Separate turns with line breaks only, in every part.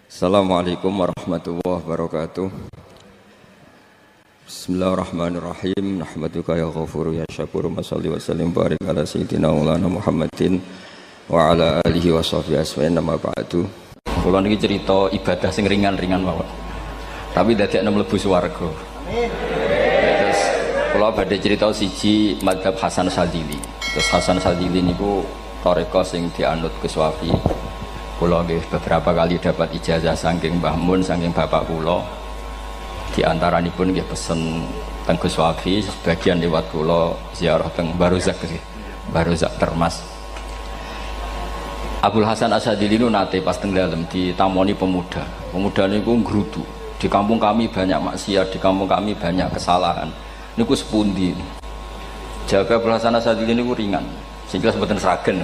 Assalamualaikum warahmatullahi wabarakatuh. Bismillahirrahmanirrahim. Nahmaduka ya ghafuru ya syakuru. Mashalli wa sallim barik ala sayyidina maulana Muhammadin wa ala alihi wa sahbihi asma'in nama ba'du. Kula niki cerita ibadah sing ringan-ringan mawon. Tapi dadekne mlebu swarga. Amin. Terus kula badhe cerita siji mazhab Hasan Sadzili. Terus Hasan Sadzili niku thariqah sing dianut Gus Wafi. Kula nggih beberapa kali dapat ijazah saking Mbah Mun, saking bapak kula. Di antaranipun nggih pesen teng Gus Wafi, sebagian lewat kula ziarah teng Baruzak nggih. Baruzak Termas. Abdul Hasan As-Sadzili nu nate pas teng dalem ditamoni pemuda. Pemuda niku ngrutu. Di kampung kami banyak maksiat, di kampung kami banyak kesalahan. Niku sepundi? Jawab Abdul Hasan As-Sadzili niku ringan. Sing jelas mboten sragen.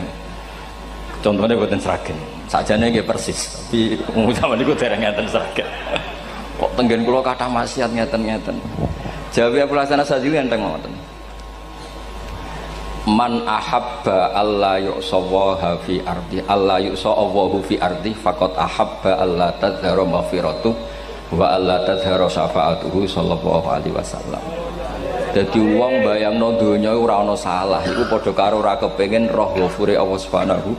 Contohnya mboten sragen. Sajane nggih persis, tapi umum niku dereng ngeten sragen. Kok tenggen kula kathah maksiat ngeten-ngeten. Jawab Abdul Hasan As-Sadzili enteng ngoten. Man ahabba alla yu'sawaha fi ardi alla yu'sawahu fi ardi faqad ahabba alla tadhharu maghfiratu wa alla tadhharu syafa'atuhu sallallahu alaihi wasallam. Dadi wong bayangno donya ora ana salah iku padha karo ora kepengin roh ghafure Allah Subhanahu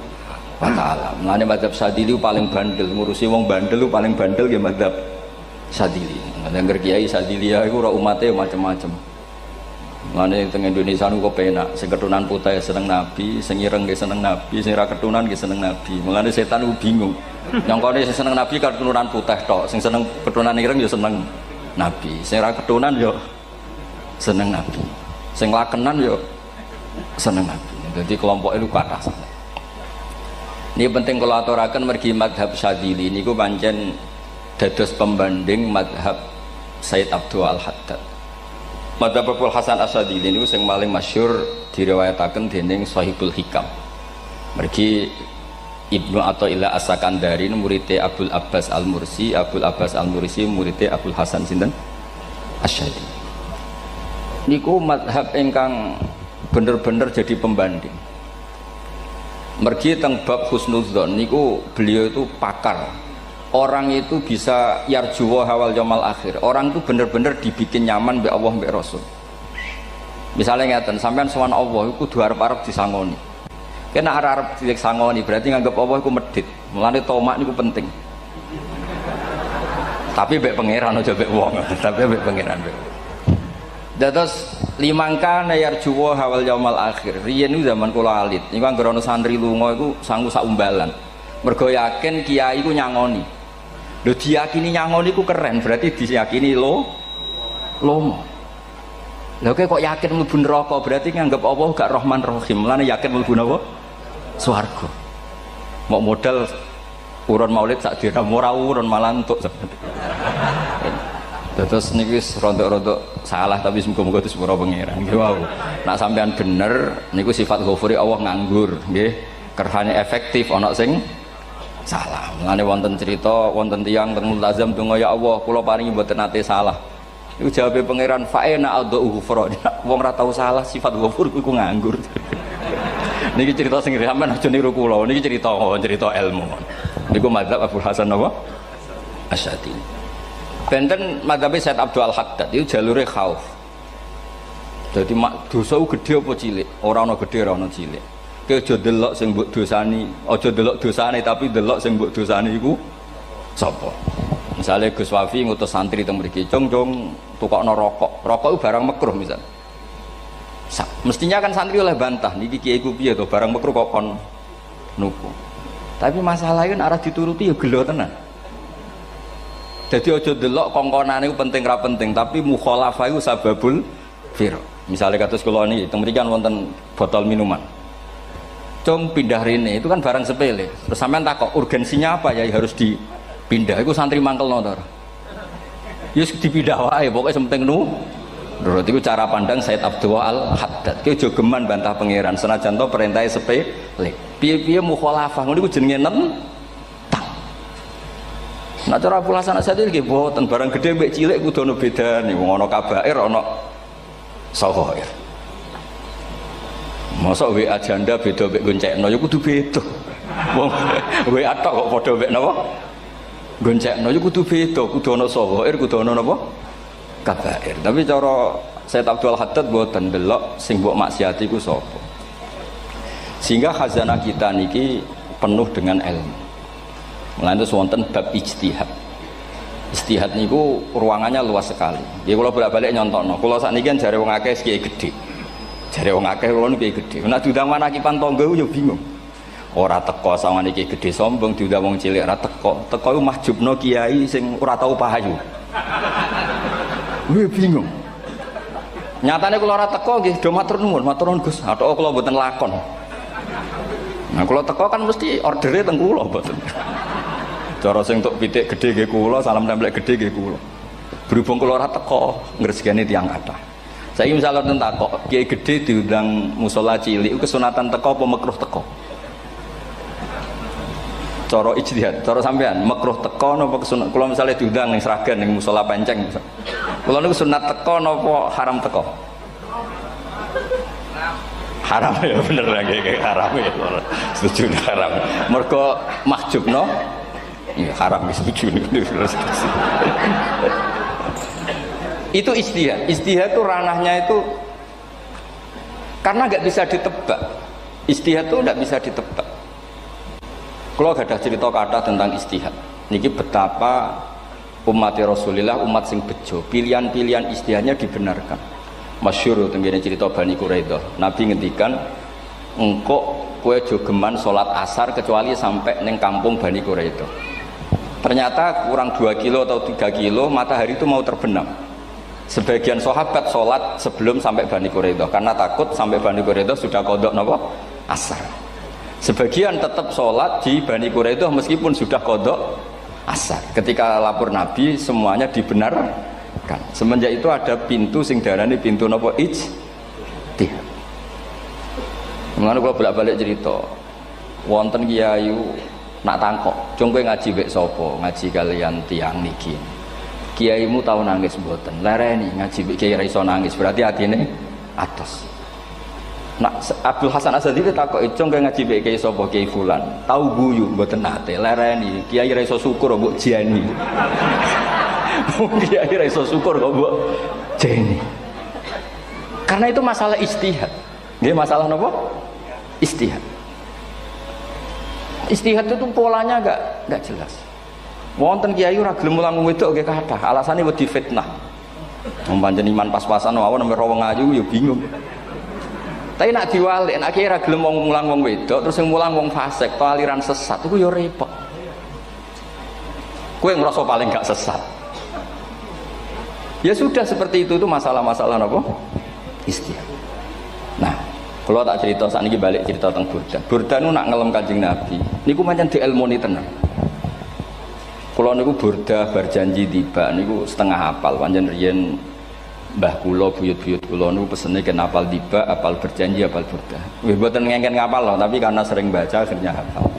wa taala. Mulane mazhab Sadzili paling bandel, ngurusi wong bandel paling bandel nggih mazhab Sadzili. Ngger kiai Sadzili iku ora umate macam-macam. Mulane teng Indonesia niku penak, sing keturunan putih seneng nabi, sing ireng nggih seneng nabi, sing ra keturunan nggih seneng nabi. Mulane setan niku bingung. Nyongkone sing seneng nabi keturunan putih tok, sing seneng keturunan ireng ya seneng nabi, sing ra keturunan ya seneng nabi, sing lakenan ya seneng nabi. Jadi kelompok itu kathah sangat. Ini penting kalau aturaken mergi madhab Sadzili niku pancen dados pembanding madhab Sayyid Abdul Al-Haddad. Madhab Abdul Hasan As-Sadzili niku sing paling masyhur diriwayataken dening Shahibul Hikam. Mergi Ibnu Athaillah As-Sakandari muridé Abdul Abbas Al-Mursi, Abdul Abbas Al-Mursi muridé Abdul Hasan sinten Asy-Syadzili. Niku madhab ingkang bener-bener jadi pembanding. Mergi teng bab husnudzon niku beliau itu pakar. Orang itu bisa yarjuwa hawal yaumil akhir. Orang itu bener-bener dibikin nyaman mbek Allah mbek Rasul. Misalnya ngeten, sampean sowan Allah iku kudu arep-arep disangoni. Kena arep disangoni berarti nganggep Allah iku medhit. Mulane tomak niku penting. Tapi mbek pangeran aja mbek wong, tapi mbek pangeran mbek. Dados limangka yarjuwa hawal yaumil akhir. Riyen niku zaman kula alit, niku anggere ana santri lunga iku sanggu sak umbalan. Mergo yakin kiai iku nyangoni. Lho diyakini nyangoni ku keren, berarti diyakini lomo. Lha kok yakin mlebu neraka, berarti nganggep Allah gak Rahman Rahim. Mulane yakin mlebu napa? Swarga. Mau modal urun maulid sak dina ora urun malah entuk. Terus niki rontok-rontok salah tapi muga-muga disepuro pangeran. Nggih wau. Nek sampean bener niku sifat ghafuri Allah nganggur, nggih. Kerhane efektif ana sing salah. Mulane wonten cerita wonten tiyang teng multazam donga ya Allah kula paringi mboten nate salah. Iku jawabe pangeran fa'ina adhu ghufra. Wong ora tau salah sifat ghafur iku nganggur. Niki cerita sing sampean aja niru kula. Niki cerita ilmu. Niku mazhab Abdul Hasan napa? Asy-Syadzili. Benten mazhab Sayyid Abdul Al-Haddad itu jalure khauf. Dadi dosa gedhe apa cilik? Ora ana gedhe ora ana cilik. Aja delok sing mbok dosani, aja delok dosane tapi delok sing mbok dosani iku sapa. Misale Gus Wafi ngutus santri teng mriki, "Cung, tukokno rokok." Rokok itu barang makruh misal. Mestinya kan santri oleh bantah, niki kiai ku piye to barang makruh kok kon nuku. Tapi masalahnya kan arah dituruti ya gelo tenan. Jadi aja delok kongkonane iku penting ra penting, tapi mukhalafah iku sababul fir. Misalnya kados kula niki teng mriki kan wonten botol minuman. Cung pindah rene itu kan barang sepele. Terus sampean takok urgensinya apa ya harus dipindah. Iku santri mangkelno to. Ya dipindah wae pokoke penting nu. Menurut itu cara pandang Sayyid Abdul Al-Haddad. Ki aja geman bantah pangeran senajan to perintahe sepele. Piye-piye mukhalafah ngono iku jenenge nentang. Nah cara Abdul Hasan As-Sadzili nggih boten barang gedhe mbek cilik kudu ana bedane. Wong ana kabair ana saghair. Masa WA janda beda mek goncekno ya kudu beda. Wong WA tok kok padha mek napa? goncekno yo kudu beda, kudu ana sawair, kudu ana napa? Kabair. Tapi cara Sayyid Abdul Haddad mboten delok sing mbok maksiati ku sapa. Sehingga khazanah kita niki penuh dengan ilmu. Mulane wonten bab ijtihad. Ijtihad niku ruangannya luas sekali. Nggih kula bolak-balik nyontokno. Kula sakniki kan jare wong akeh kiai gedhe. Jare wong akeh kula niku kiai gedhe. Nek diundang manakipan tangga yo bingung. Ora teko sawangane iki gedhe sombong diundang wong cilik ora teko. Teko iku mahjubno kiai sing ora tau pahayu. Kuwi bingung. Nyatane kula ora teko nggih do matur nuwun Gus. Athok kula mboten lakon. Nah kula teko kan mesti ordere teng kula mboten. Cara sing tok pitik gedhe nggih kula, salam templek gedhe nggih kula. Berhubung kula ora teko ngresgani tiyang kathah. Saiki misal wonten takok, kiai gedhe diundang musala cilik kesunatan teko apa makruh teko? Cara ijtihad, cara sampean makruh teko napa kesunat? Kula misale diundang ning Sragen ning musala Penceng. Kula niku sunat teko napa haram teko? Haram ya bener nggih haram ya. Setuju haram. Mergo mahjubno ya haram setuju niku. Itu ijtihad. Ijtihad itu ranahnya itu karena nggak bisa ditebak. Ijtihad itu nggak bisa ditebak. Kalau gak ada cerita kata tentang ijtihad, niki betapa umat Rasulullah umat sing bejo, pilihan-pilihan ijtihadnya dibenarkan. Masyhur tenggene cerita Bani Quraidah. Nabi ngendikan, engkau kue jogeman sholat asar kecuali sampai neng kampung Bani Quraidah. Ternyata kurang 2 kilo atau 3 kilo matahari itu mau terbenam. Sebagian sahabat sholat sebelum sampai Bani Quraidah karena takut sampai Bani Quraidah sudah kodok nopo asar. Sebagian tetap sholat di Bani Quraidah meskipun sudah kodok asar. Ketika lapor Nabi semuanya dibenarkan. Semenjak itu ada pintu sing darani pintu nopo ijtihad. Mulane kula bolak-balik cerita. Wonten kiai nak tangkok, "Cung kowe ngaji wek sapa? Ngaji kalian tiang niki." Kiaimu tau nangis mboten? Lereni ngaji wek kiai ra iso nangis, berarti atine atos. Nak Abdul Hasan Asadi takok, "Cung kowe ngaji wek kiai sapa? Kiai fulan." Tau guyu mboten nate, lereni. Kiai ra iso syukur mbok jeni. Kiai ra iso syukur kok mbok jeni. Karena itu masalah ijtihad. Nggih masalah napa? Ijtihad. Ijtihad itu polanya enggak jelas. Wonten kiai ora gelem mulang wedok nggih kathah, alasane wedi fitnah. Wong pancen iman pas-pasan mawon nembe wong ayu ya bingung. Tapi nak diwalik, nak kiai ora gelem mulang wong wedok, terus sing mulang wong fasik, to aliran sesat iku ya repot. Kowe ngrasa paling gak sesat. Ya sudah seperti itu masalah-masalah napa? Ijtihad. Nah, kalau tak cerita saat ini balik cerita tentang Burda. Burda itu nak ngelem Kanjeng Nabi. Niku pancen diilmoni tenan. Kalau niku Burda berjanji tiba, niku setengah hafal. Pancen riyen mbah kula buyut-buyut kula niku pesene ken hafal tiba, hafal berjanji, hafal Burda. Wis mboten ngengken ngapal loh, tapi karena sering baca akhirnya hafal.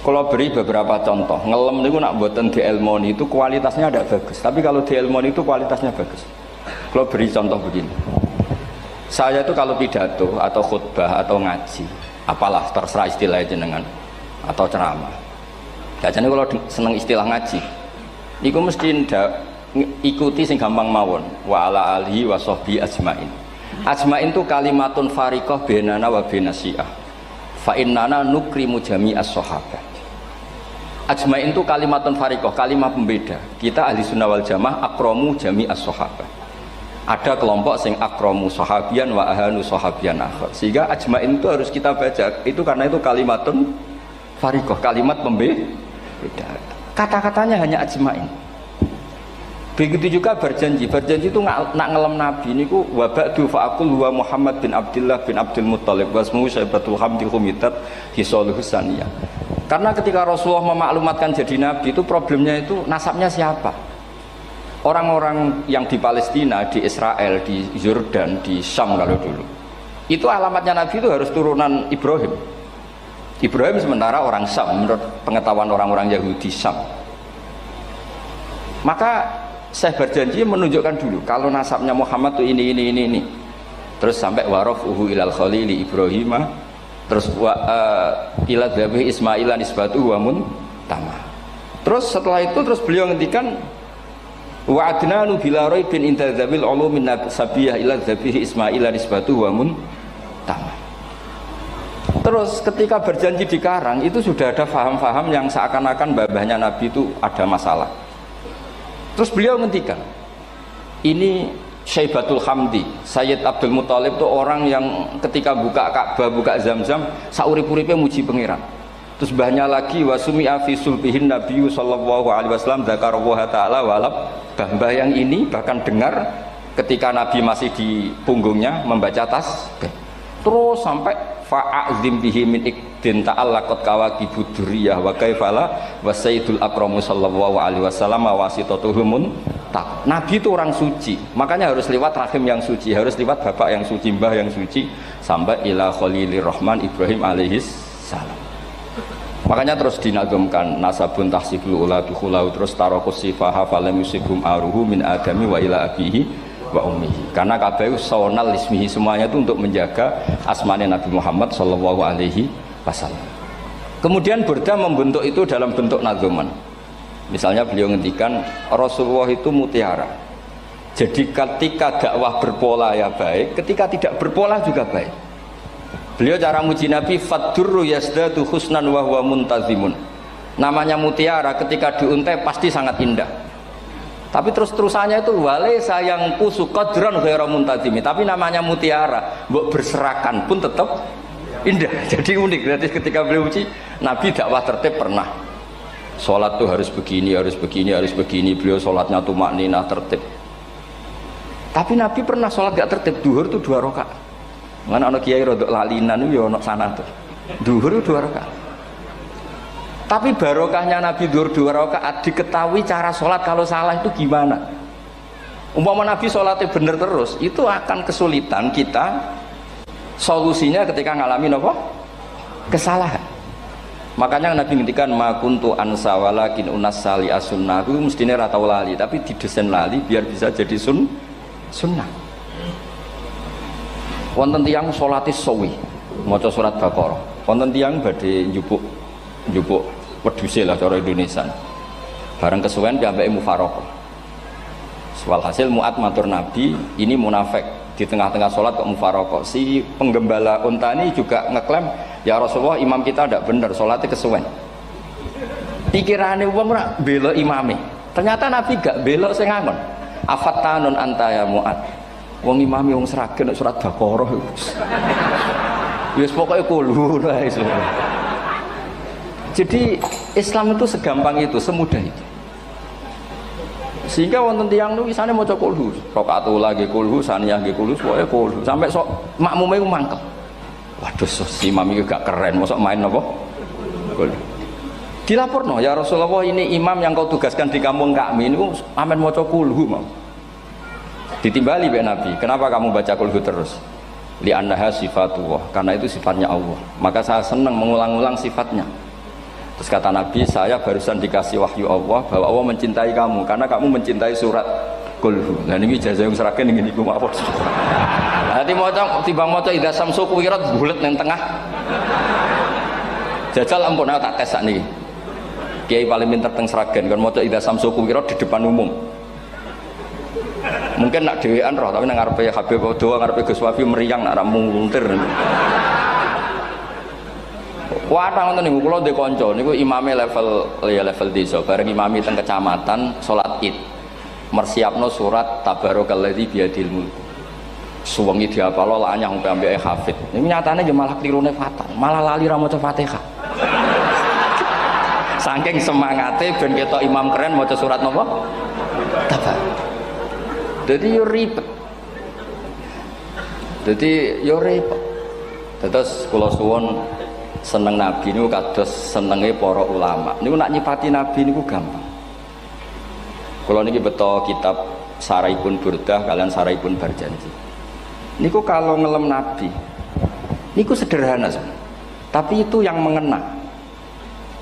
Kalau beri beberapa contoh, ngelem niku nak mboten diilmoni itu kualitasnya ada bagus. Tapi kalau diilmoni itu kualitasnya bagus. Kalau beri contoh begini. Saya itu kalau pidato atau khutbah atau ngaji, apalah terserah istilah jenengan atau ceramah. Biasanya kalau seneng istilah ngaji, niku mesti ikuti sing gampang mawon. Wa ala alihi wa sahbi ajmain. Ajmain itu kalimatun fariqah bainana wa bainasyiah. Fa innana nukrimu jami'as sahabah. Ajmain itu kalimatun fariqah, kalimat pembeda. Kita ahli sunnah wal jamaah akramu jami'as sahabah. Ada kelompok sing akromu sahabian wa ahanu sahabian akhir. Sehingga ajmain itu harus kita baca. Itu karena itu kalimatun fariqah, kalimat pembeda. Kata-katanya hanya ajmain. Begitu juga berjanji. Berjanji itu nak ngelem Nabi niku wa ba'du fa'aqul wa Muhammad bin Abdullah bin Abdul Muttalib wasmuhu Syaibatul Hamdi Humidat Hisaluhu Saniyah. Karena ketika Rasulullah memaklumatkan jadi Nabi itu problemnya itu nasabnya siapa? Orang-orang yang di Palestina, di Israel, di Yordan, di Syam kalau dulu itu alamatnya Nabi itu harus turunan Ibrahim. Ibrahim sementara orang Syam menurut pengetahuan orang-orang Yahudi Syam. Maka saya berjanji menunjukkan dulu kalau nasabnya Muhammad itu ini terus sampai warafuhu ilal khalili Ibrahim, terus ila dzabih Ismailan isbatu wa mun tamah. Terus setelah itu terus beliau ngendikan wa adnanu bila raibin inda dzabil ulumin sabiyah ila dzabihi ismail nisbatu wa mun tamam. Terus ketika berjanji di Karang itu sudah ada faham-faham yang seakan-akan babahnya Nabi itu ada masalah. Terus beliau ngendikan, ini Syaibatul Hamdi, Sayyid Abdul Muthalib itu orang yang ketika buka Ka'bah, buka Zam-Zam, saurip-uripe muji pangeran. Terus banyak lagi wasumi'a fi sulbihin Nabiyyu sallallahu alaihi wasallam dzakarallaha ta'ala walab. Mbah yang ini bahkan dengar ketika Nabi masih di punggungnya membaca tasbih. Terus sampai fa'azim bihi min ikdin ta'allaqat kawakibud durriyah wa kaifala wa sayyidul akramu sallallahu alaihi wasallam wasitatuhumun tak. Nabi itu orang suci, makanya harus lewat rahim yang suci, harus lewat bapak yang suci, mbah yang suci, sampai ila khalilir rahman Ibrahim alaihis salam. Makanya terus dinagumkan nasabun tahsibul ula bikhulau, terus tarokus sifaha falam yusibhum aruhu min adami wa ila abihi wa ummihi. Karena kabeh sonal ismihi, semuanya itu untuk menjaga asmane Nabi Muhammad sallallahu alaihi wasallam. Kemudian Burda membentuk itu dalam bentuk nazuman. Misalnya beliau ngendikan Rasulullah itu mutiara. Jadi ketika dakwah berpola ya baik, ketika tidak berpola juga baik. Beliau cara muji Nabi faddurru yazdadu husnan wa huwa muntazimun. Namanya mutiara ketika diuntai pasti sangat indah. Tapi terus-terusannya itu wale sayang kusu qadran ghairu muntazimi. Tapi namanya mutiara, mbok berserakan pun tetap indah. Jadi unik. Berarti ketika beliau uji Nabi dakwah tertib pernah. Sholat tuh harus begini, harus begini, harus begini. Beliau sholatnya tumakninah tertib. Tapi Nabi pernah sholat gak tertib. Duhur tuh 2 rakaat. Mana anak kiai rodok lalinan itu ya anak sana tuh. Duhur itu 2 rakaat. Tapi barokahnya Nabi duhur 2 rakaat diketahui cara sholat kalau salah itu gimana. Umpama Nabi sholatnya bener terus, itu akan kesulitan kita solusinya ketika ngalamin apa? Kesalahan. Makanya Nabi ngendikan ma kuntu ansa walakin unas sali as-sunnah. Itu mestinya ratau lali, tapi didesain lali biar bisa jadi sunnah. Wonten tiyang salate sawi maca surat Baqarah, wonten tiyang badhe njupuk wedhuse lah cara Indonesia. Bareng kesuwen piyambake mufaraqah. Walhasil Mu'ad matur Nabi, ini munafik di tengah-tengah sholat kok mufaraqah. Si penggembala unta ini juga ngeklaim, ya Rasulullah imam kita tidak benar, sholatnya kesuwen. Pikirannya wong ora bela imame. Ternyata Nabi gak bela sing ngangon. Afattanun anta ya Mu'ad. Wong imami wong seragen surat Baqarah. Wis pokoke kulo wae. Jadi Islam itu segampang itu, semudah itu. Sehingga wonten tiyang niku isane maca kulhu, rakaat ula nggih kulhu, saniyah nggih kulhu, pokoke kulhu sampai sok makmume ku mangkel. Waduh, si imam iki gak keren, mosok main apa? Kulhu. Dilaporno, ya Rasulullah ini imam yang kau tugaskan di kampung kami niku amen maca kulhu mau. Ditimbali be Nabi, kenapa kamu baca kulhu terus? Li'annaha sifatullah, karena itu sifatnya Allah. Maka saya senang mengulang-ulang sifatnya. Terus kata Nabi, saya barusan dikasih wahyu Allah bahwa Allah mencintai kamu karena kamu mencintai surat kulhu. Nah ini ijazah yang seragam ini ku maaf. Nanti maca timbang maca idza samsu kuwirat bulet nang tengah. Jajal ampun tak tes sakniki. Kiai paling pinter teng seragam kan maca idza samsu kuwirat di depan umum. Mungkin nak dhewean roh tapi nang ngarepe Habib doa ngarepe Gus Wafi meriang nak muntir. Wadah ngoten niku kula ndek kanca niku imame level desa bareng imami teng kecamatan salat Id. Mersiapno surat tabarokalladzi biyadil mulk. Suwengi diapalo lanyah sampai ambeke hafid. Niku nyatane yo malah klirune fatal, malah lali ra maca Fatihah. Saking semangate ben ketok imam keren maca surat napa? Tabar. Jadi yo ribet. Terus kula suwun seneng Nabi niku kados senenge para ulama. Niku nak nyipati Nabi niku gampang. Kula niki beto kitab Saraipun Burdah kalian Saraipun Barjanji. Niku kalau ngelem Nabi niku sederhana sebenarnya. Tapi itu yang mengena.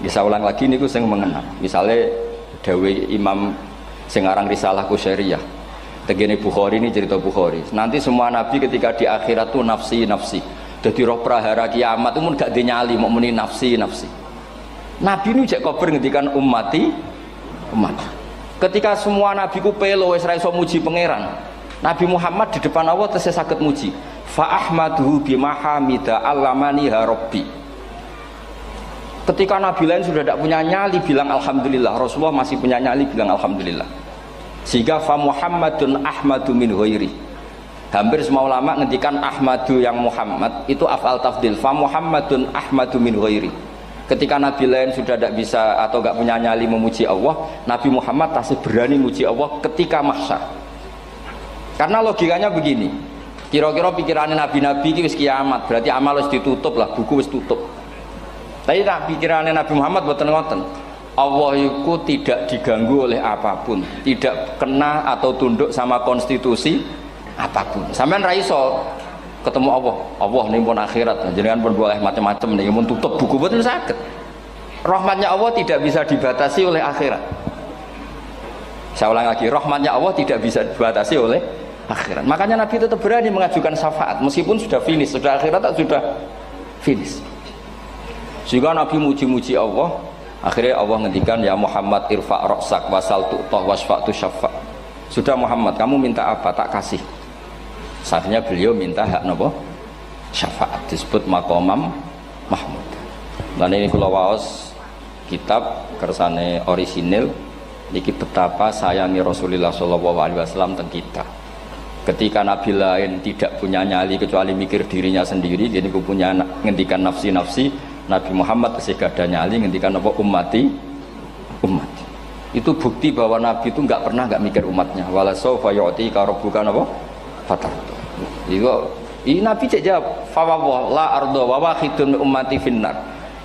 Bisa ulang lagi niku sing mengena. Misalnya dawe Imam sing aran Risalah Qusyariyah. Tegene Bukhari ini cerita Bukhari. Nanti semua nabi ketika di akhirat tuh nafsi. Jadi roh prahara kiamat itu gak dinyali mau muni nafsi. Nabi ini jak kabar ngendikan ummati umat. Ketika semua nabi ku pelo wis ra iso muji pangeran, Nabi Muhammad di depan Allah tesih saged muji. Fa ahmaduhu bimahamida allamani rabbi. Ketika nabi lain sudah tidak punya nyali bilang alhamdulillah, Rasulullah masih punya nyali bilang alhamdulillah. Sehingga fa Muhammadun ahmadu min ghairi. Hampir semua ulama ngendikan ahmadu yang Muhammad itu afal tafdil. Fa Muhammadun ahmadu min ghairi. Ketika nabi lain sudah tidak bisa atau tidak punya nyali memuji Allah, Nabi Muhammad masih berani memuji Allah ketika mahsyar. Karena logikanya begini, kira-kira pikirannya nabi-nabi wis kiamat, berarti amal wis ditutup lah, buku wis tutup. Tapi tak pikirannya Nabi Muhammad boten ngoten. Allah itu tidak diganggu oleh apapun, tidak kena atau tunduk sama konstitusi apapun. Sampean ra iso ketemu Allah, Allah ning pun akhirat, jenengan pun boleh macam-macam ning mun tutup buku boten saged. Rahmatnya Allah tidak bisa dibatasi oleh akhirat. Saya ulang lagi, rahmatnya Allah tidak bisa dibatasi oleh akhirat. Makanya Nabi tetap berani mengajukan syafaat meskipun sudah finish, sudah akhirat tak sudah finish. Sehingga Nabi muji-muji Allah, akhirnya Allah ngendikan ya Muhammad irfa' ra'sak wasal tu'tah wasfa'tu syafa'. Sudah Muhammad, kamu minta apa tak kasih. Akhirnya beliau minta hak napa? Syafaat, disebut maqamam mahmud. Dan ini kula waos kitab kersane orisinil niki betapa sayangi Rasulullah sallallahu alaihi wasallam teng kita. Ketika nabi lain tidak punya nyali kecuali mikir dirinya sendiri, jadi aku punya ngendikan nafsi-nafsi, Nabi Muhammad masih gak ada nyali ngendikan apa ummati. Itu bukti bahwa nabi itu nggak pernah nggak mikir umatnya. Wala sawfa yu'tika rabbuka apa? Fatar. Ini nabi cek jawab, fa la ardo wa wahidun ummati finnar.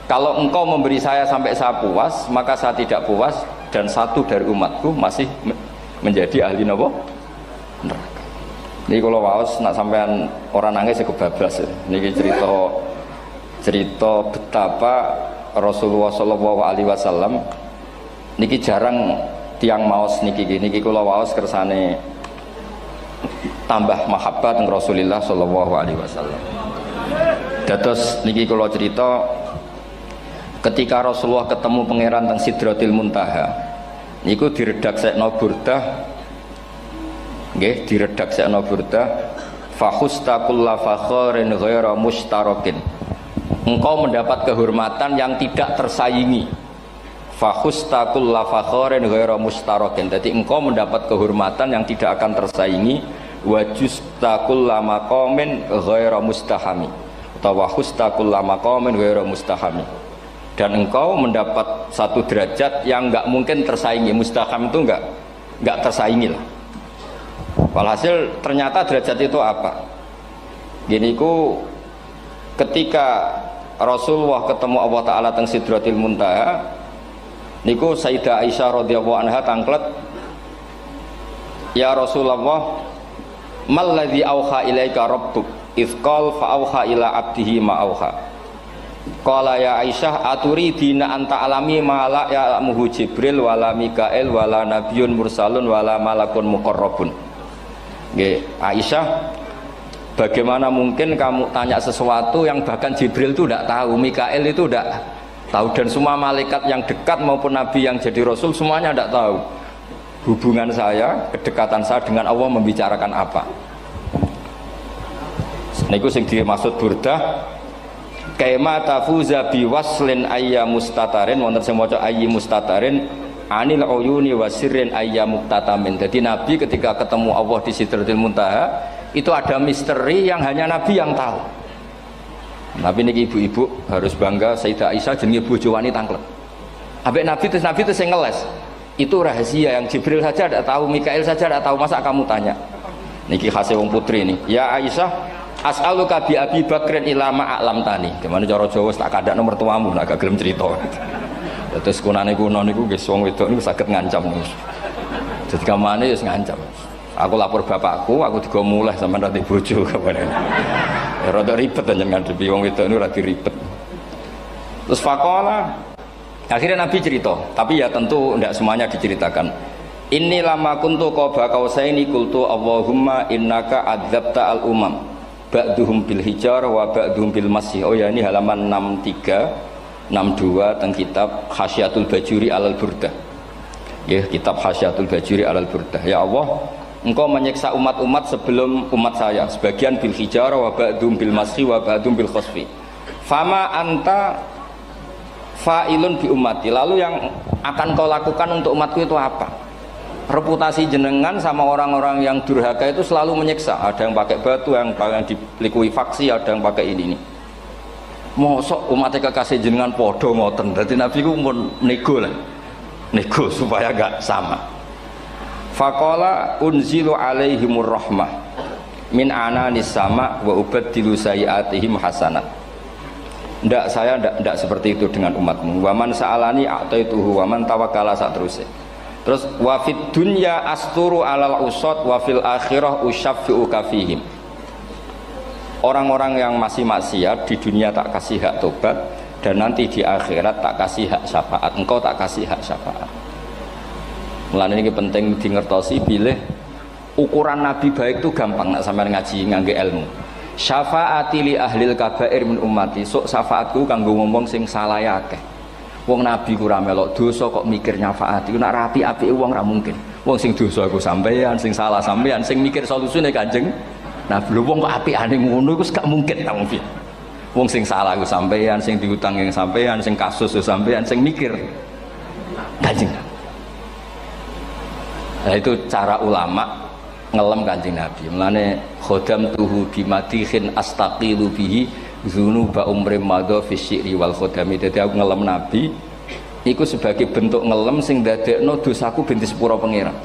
Kalau engkau memberi saya sampai saya puas, maka saya tidak puas dan satu dari umatku masih menjadi ahli napa? Neraka. Ini kalau waos nak sampean orang nangis ya kebablas ya. Ini cerita betapa Rasulullah Shallallahu Alaihi Wasallam. Niki jarang tiang maos niki kalau waos kersane tambah mahabbat dengan Rasulullah Shallallahu Alaihi Wasallam. Dados niki kalau cerita ketika Rasulullah ketemu pangeran teng Sidratil Muntaha, niku diredaksekno burdah. Nggih, diredaksekno burdah fakhusta kulla fakharin ghaira mustarakin. Engkau mendapat kehormatan yang tidak tersaingi. Fakhusta kulla fakharin ghaira mustarakin. Jadi engkau mendapat kehormatan yang tidak akan tersaingi. Wa justa kulla maqamin ghaira mustahami. Atau fakhusta kulla maqamin ghaira mustahami. Dan engkau mendapat satu derajat yang enggak mungkin tersaingi. Mustaham itu enggak tersaingi lah. Walhasil ternyata derajat itu apa? Gini ku ketika Rasulullah ketemu Allah Ta'ala teng Sidratil Muntaha, niku Sayyidah Aisyah radhiyallahu anha tangklet, ya Rasulullah, mal ladzi auha ilaika rabbuk idz qala fa auha ila abdihi ma auha. Qala ya Aisyah aturidina anta alami ma la ya'lamuhu Jibril wala Mikail wala nabiyyun mursalun wala malakun muqarrabun. Nggih, Aisyah, bagaimana mungkin kamu tanya sesuatu yang bahkan Jibril itu tidak tahu, Mikail itu tidak tahu, dan semua malaikat yang dekat maupun nabi yang jadi rasul semuanya tidak tahu hubungan saya, kedekatan saya dengan Allah membicarakan apa. Niku sing dimaksud burdah kaima tafuza biwaslin ayya mustatarin, wonten sing maca ayyi mustatarin anil uyuni wasirrin ayya muktatamin. Jadi nabi ketika ketemu Allah di Sidratil Muntaha itu ada misteri yang hanya nabi yang tahu. Nabi niki ibu-ibu harus bangga, Sayyidah Aisyah jenenge bojo wanita tanglet. Ambek nabi itu sing ngeles. Itu rahasia yang Jibril saja tidak tahu, Mikail saja tidak tahu, masa kamu tanya? Niki khase wong putri ini. Ya Aisyah, as'aluka bi Abi Bakrin ila ma a'lam tani. Gimana cara Jawa tak kadak nomor tuamu nak gak gelem cerita. Terus kunane kuno niku nggih wong wedok niku saged ngancam. Jadi kamane wis ngancam. Aku lapor bapakku, aku digo muleh sampean rada bojo kabare. Ya rada ribet njenengan ngadepi wong wedok niku lagi ribet. Terus faqala akhirnya Nabi cerita, tapi ya tentu tidak semuanya diceritakan. Inni lama kuntu qaba qausaini qultu Allahumma innaka adzabta al-umam ba'duhum bil hijar wa ba'duhum bil masih. Oh ya, ini halaman 63 62 tentang kitab Khasyatul Bajuri alal Burdah. Ya, kitab Hasyatul Bajuri alal Burdah. Ya Allah, Engkau menyiksa umat-umat sebelum umat saya, sebagian bil hijarah wa ba'dum bil masri wa ba'dum bil khosfi. Fama anta fa'ilun bi ummati. Lalu yang akan kau lakukan untuk umatku itu apa? Reputasi jenengan sama orang-orang yang durhaka itu selalu menyiksa. Ada yang pakai batu, yang dilikuifaksi, ada yang pakai ini. Mosok umatnya kekasih jenengan podo ngoten. Dadi Nabi ku mun nego lah. Nego supaya gak sama. Faqala unzilu alaihimur rahmah min ananis sama wa ubaddilu sayiatihim hasanat. Ndak, saya ndak seperti itu dengan umatmu. Waman sa'alani a'taituhu waman tawakkala saterusé. Terus wa fid dunya asturu alal usad wa fil akhirah usyaffi'u kafihim. Orang-orang yang masih maksiat di dunia tak kasih hak tobat, dan nanti di akhirat tak kasih hak syafaat. Engkau tak kasih hak syafaat. Mulane ini penting dingertosi bilih ukuran nabi baik itu gampang nak sampean ngaji ngangge ilmu. Syafaati li ahlil kabair min ummati. Sok syafaatku kanggo ngomong sing salah akeh. Wong nabi ku ra melok dosa kok mikir nyafaati. Nak rapi-apike wong ra mungkin. Wong sing dosa iku sampean, sing salah sampean, sing mikir solusine Kanjeng Nabi. Lho wong kok apikane ngono iku gak mungkin ta wong. Wong sing salah ku sampean, sing diutang yang sampean, sing kasus ku sampean, sing mikir Kanjeng. Nah itu cara ulama ngelem Kanjeng Nabi. Mulane khodam tuhu bimadikhin astaqilu bihi dzunuba umri madha fi syi'ri wal khodami. Dadi aku ngelem Nabi iku sebagai bentuk ngelem sing ndadekno dosaku ben disepuro pangeran.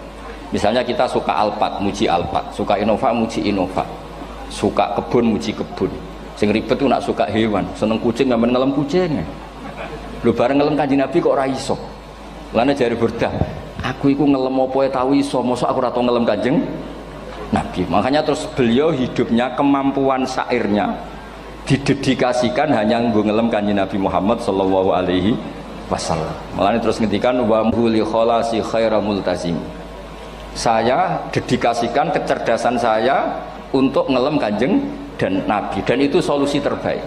Misalnya kita suka Alphard, muji Alphard, suka Innova, muji Innova, suka kebun, muji kebun. Sing ribet tuh nak suka hewan, seneng kucing nggak ngelem kucing. Lu bareng ngelem Kanjeng Nabi kok ora iso. Lane jari Burdah, aku iku ngelem apa tahu iso, mosok aku ora tau ngelem Kanjeng Nabi. Makanya terus beliau hidupnya, kemampuan syairnya didedikasikan hanya nggo ngelem Kanjeng Nabi Muhammad sallallahu alaihi wasallam. Makanya terus ngendikan wa huli kholasi khaira multazim. Saya dedikasikan kecerdasan saya untuk ngelem Kanjeng dan Nabi, dan itu solusi terbaik.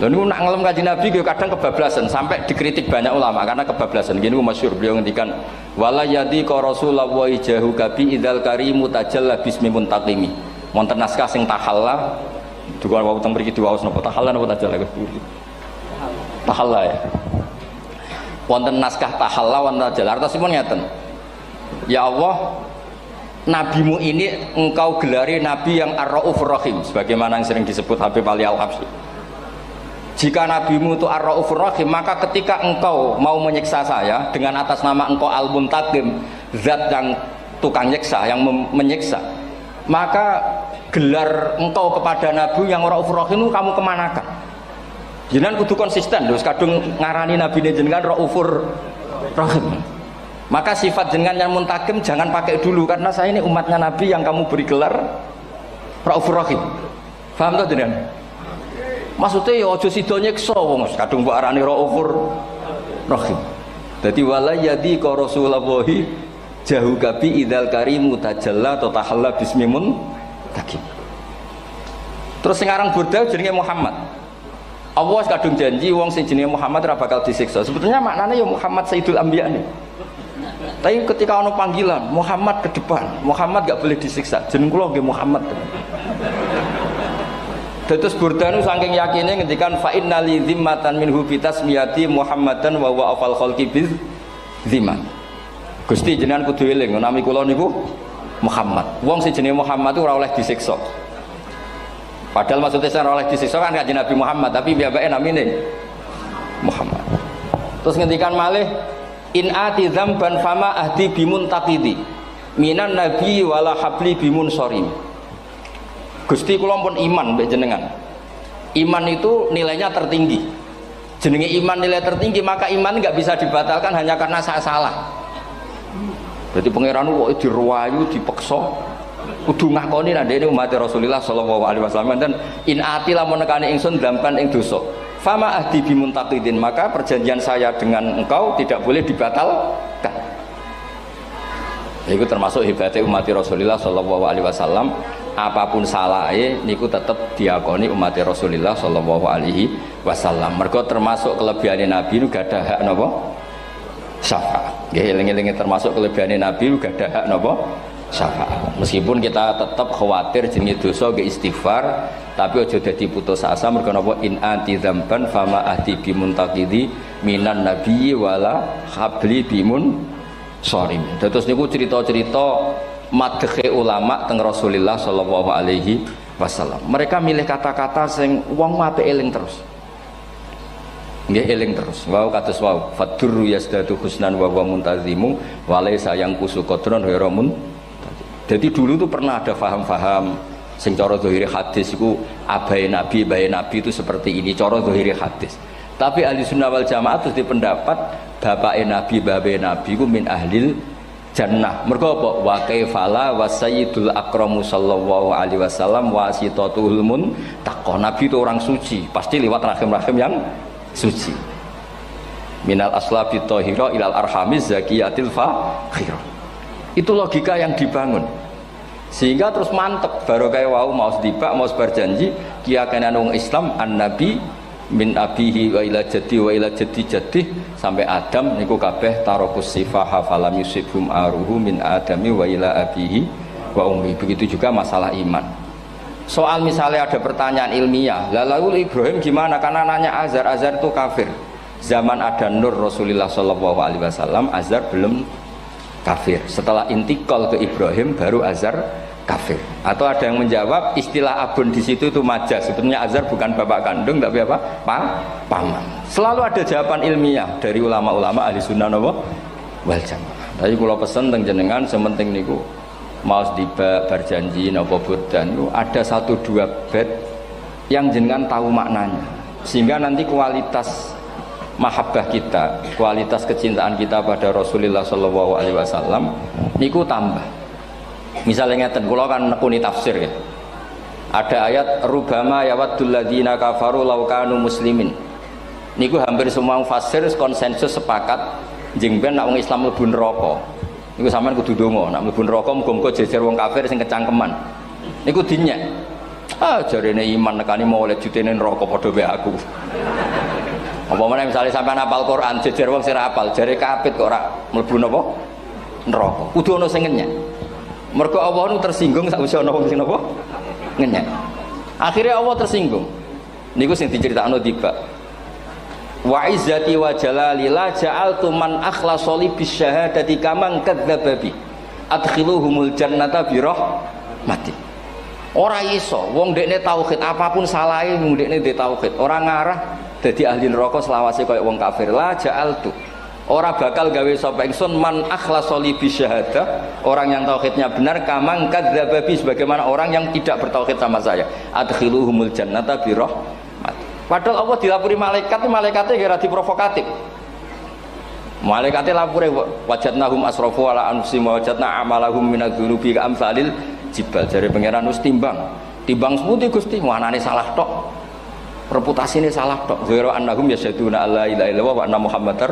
Lalu nak ngelem Kanjeng Nabi kadang kebablasan, sampai dikritik banyak ulama karena kebablasan. Gini masyhur beliau ngendikan wala yadi ka rasulullah jahu kabi idzal karimu tajalla bismi muntaqimi. Wonten naskah sing tahalla duka wau teng mriki diwaos napa tahalla napa tajalla tahalla ya. Wonten naskah tahalla wonten tajalla artosipun ngeten. Ya Allah, nabimu ini engkau gelari nabi yang ar-raufur rahim, sebagaimana yang sering disebut Habib Ali Al-Habsyi. Jika nabimu itu ar-raufur rahim, maka ketika engkau mau menyiksa saya dengan atas nama engkau al-muntaqim, zat yang tukang nyiksa, yang menyiksa, maka gelar engkau kepada nabi yang ar-raufur rahim itu kamu kemanakan? Jenengan kudu konsisten, terus kadung ngarani nabi jenengan raufur rahim. Maka sifat jenengan yang muntaqim jangan pakai dulu, karena saya ini umatnya Nabi yang kamu beri gelar Raufur Rahim. Paham tak jenengan? Maksudnya ya aja sida nyiksa wong kadung mbok arani Raufur Rahim. Dadi wala yadi ka rasulullahi jahu kabi idzal karimu tajalla tatahalla bismimun takim. Terus sekarang Burdah jenenge Muhammad. Allah kadung janji wong sing jenenge Muhammad ora bakal disiksa. Sebetulnya maknanya ya Muhammad Sayyidul Anbiya nih. Tapi ketika ono panggilan Muhammad ke depan, Muhammad gak boleh disiksa. Jeneng kula nggih Muhammad. Terus Burdah nu saking yakine ngendikan fa innali zimmatan minhu bi tasmiyati Muhammadan wa huwa afal khalqi biz zimman. Gusti jenengan kudu eling nami kula niku Muhammad. Wong sing jenenge Muhammad itu ora oleh disiksa. Padahal maksudnya ora oleh disiksa kan kanjeng Nabi Muhammad, tapi piyambake namine Muhammad. Terus ngendikan malih in ati dzamban fama ahdi bimun taqidi minan nabi wala habli bimun sorim. Gusti kula pun iman mbek jenengan. Iman itu nilainya tertinggi. Jenenge iman nilai tertinggi, maka iman nggak bisa dibatalkan hanya karena saya salah. Berarti pangeran kok diruwayu, dipeksa, kudu ngakoni nek dene umat Rasulullah sallallahu alaihi wasallam dan in ati lamun nekane ingsun dzamban ing dosa. Fama ahdi bimuntaqidin, maka perjanjian saya dengan engkau tidak boleh dibatalkan. Itu termasuk hebatnya umat Rasulullah sallallahu alaihi wasallam. Apapun salahnya niku tetap diakoni umat Rasulullah sallallahu alaihi wasallam. Mergo termasuk kelebihan Nabi itu gak ada hak napa? syafaat. Nggih eling-eling termasuk kelebihane Nabi uga ada hak napa? Syafaat. Meskipun kita tetap khawatir jenenge dosa ge istighfar, tapi aja dadi putus asa mergo napa in anti dzamban fama ahdi bimuntaqidi minan nabiyyi wala habli bimun sharim. Terus niku cerita-cerita madhe ulama teng Rasulullah sallallahu alaihi wasallam. Mereka milih kata-kata sing wong apik eling terus. Nggih eling terus. Wau kados wau fadurru yasdatu husnan wa huwa muntazimu wa laisa yang kusu qadron ghairu mun. Jadi dulu tuh pernah ada faham-faham sing cara zahiri hadis iku abai nabi itu seperti ini cara zahiri hadis. Tapi ahli sunnah wal jamaah terus dipendapat bapake nabi babe nabi iku min ahlil jannah. Mergo apa? Wa kaifala wa sayyidul akramu sallallahu alaihi wasallam wasitatul muntaqah. Nabi itu orang suci, pasti lewat rahim-rahim yang suci. Minal aslabi thahira ilal arhamiz zakiyatil fakhira. Itu logika yang dibangun. Sehingga terus mantep baru kayak wau mau sedibak mau berjanji kiyakan wong Islam an nabi min abihi wa ila jaddi wa ila jaddi jaddi sampai Adam niku kabeh tarokus sifaha falam yusibhum aruhu min adami wa ila abihi wa ummi. Begitu juga masalah iman. Soal misalnya ada pertanyaan ilmiah, lalu Ibrahim gimana? Karena nanya Azar itu kafir. Zaman ada Nur Rasulullah Shallallahu Alaihi Wasallam, Azar belum kafir. Setelah intikal ke Ibrahim, baru Azar kafir. Atau ada yang menjawab istilah abun di situ itu majaz. Sebetulnya Azar bukan bapak kandung, tapi apa? Paman. Selalu ada jawaban ilmiah dari ulama-ulama ahli sunnah wal jamaah. Tapi kalau pesen teng jenengan, sementing niku mau tiba berjanji nopo burdan itu ada 1-2 bait yang jenengan tahu maknanya, sehingga nanti kualitas mahabbah kita, kualitas kecintaan kita pada Rasulullah Shallallahu Alaihi Wasallam niku tambah. Misalnya ngeten, kula kan nekuni tafsir ya, ada ayat rubama yawaddul ladzina kafaru law kanu muslimin. Niku hampir semua mufassir konsensus sepakat jengben nak wong Islam mlebu neraka. Niku sampean kudu ndonga, nek mlebu neraka muga-muga jejer wong kafir sing kecangkeman. Niku dinyek. Ah jarene iman nekani mau oleh jutene neraka padha wae aku. Apa meneh misale sampean hafal Quran jejer wong sing ora hafal, jare kapit kok ora mlebu napa? Neraka. Kudu ana sing ngenyek. Mergo Allah nu tersinggung sakwise ana wong sing napa? Ngenyek. Akhirnya Allah tersinggung. Niku sing diceritakno tiba. Wa izzati wa jalali la ja'altu man akhlasa li bisyahadati kaman kadzdzababi adkhiluhumul jannata bi rahmati. Ora iso wong dekne tauhid apapun salahe wong dekne ndek tauhid ora ngarah dadi ahli neraka selawase kaya wong kafir. La ja'altu ora bakal gawe sapa ingsun man akhlasa li bisyahadah orang yang tauhidnya benar kaman kadzdzababi sebagaimana orang yang tidak bertauhid sama saya adkhiluhumul jannata bi rahmati. Padahal Allah dilapuri malaikat, malaikatnya kira diprovokatif. Malaikatnya lapure wajadnahum asrafu ala anfusihim wa wajadna amalahum minadz-dzunubi ka amsalil jibal. Jare pangeran wis timbang seputi Gusti, wanane salah tok. Reputasine salah tok. Zira annahum yasyaduna alla ilaha illallah wa anna muhammadar.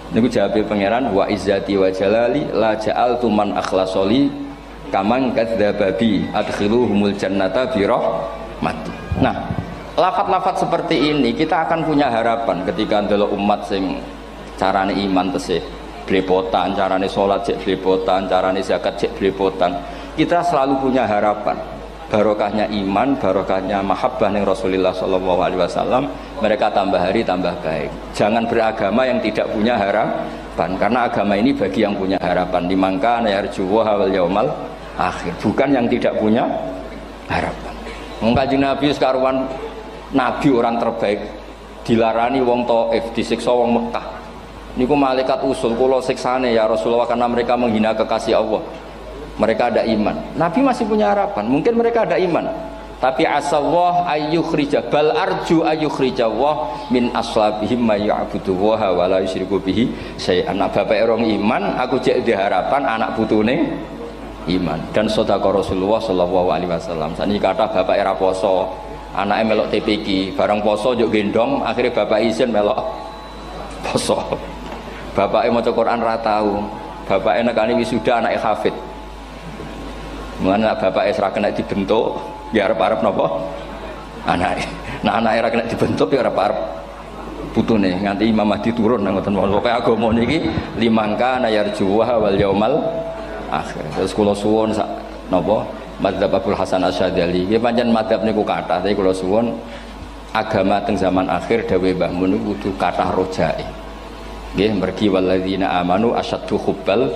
Niku jawabe pangeran wa izzati wa jalali la ja'altu man akhlasoli kaman kadzdzababi adkhiluhumul jannata bi rahmati. Nah, lafat-lafat seperti ini kita akan punya harapan ketika ndelok umat sing carane iman tesih blepotan, carane salat cek blepotan, carane zakat cek blepotan. Kita selalu punya harapan barokahnya iman, barokahnya mahabbah ning Rasulullah sallallahu alaihi wasallam, mereka tambah hari tambah baik. Jangan beragama yang tidak punya harapan, karena agama ini bagi yang punya harapan. Dimangka yarjuwa wal yaumal akhir, bukan yang tidak punya harapan. Wong Kanjeng Nabi sekaruan Nabi orang terbaik dilarani wong Taif, disiksa wong Mekah. Niku malaikat usul kula siksane ya Rasulullah karena mereka menghina kekasih Allah. Mereka ada iman. Nabi masih punya harapan. Mungkin mereka ada iman. Tapi asallah ayyukhrija bal arju ayyukhrijawah min aslabihim may ya'budu wa la yusyriku bihi syai'an. Bapak orang iman, aku cek di harapan anak putune iman. Dan sedekah Rasulullah sallallahu alaihi wasallam. Saniki kata bapak era poso, anaknya melok TPQ, bareng poso juk gendong, akhirnya bapak izin melok poso. Bapaknya maca Quran ra tau, bapaknya nekani wisuda anaknya hafid. Mana bapaknya serah kena dibentuk, ya arep-arep napa? Anaknya. Nah anaknya ra kena dibentuk ya arep-arep putune nganti Imam Mahdi turun nang ngoten mawon. Pokoke agama niki limangka nayarjuwa wal yaumal akhir. Terus kula suwun sak napa madzhab Abdul Hasan Asyadzali. Nggih pancen madzhab niku kathah, tapi kula suwun agama teng zaman akhir dawuh Mbah Mun kudu kathah rojae. Nggih mergi walladzina amanu asyaddu hubbal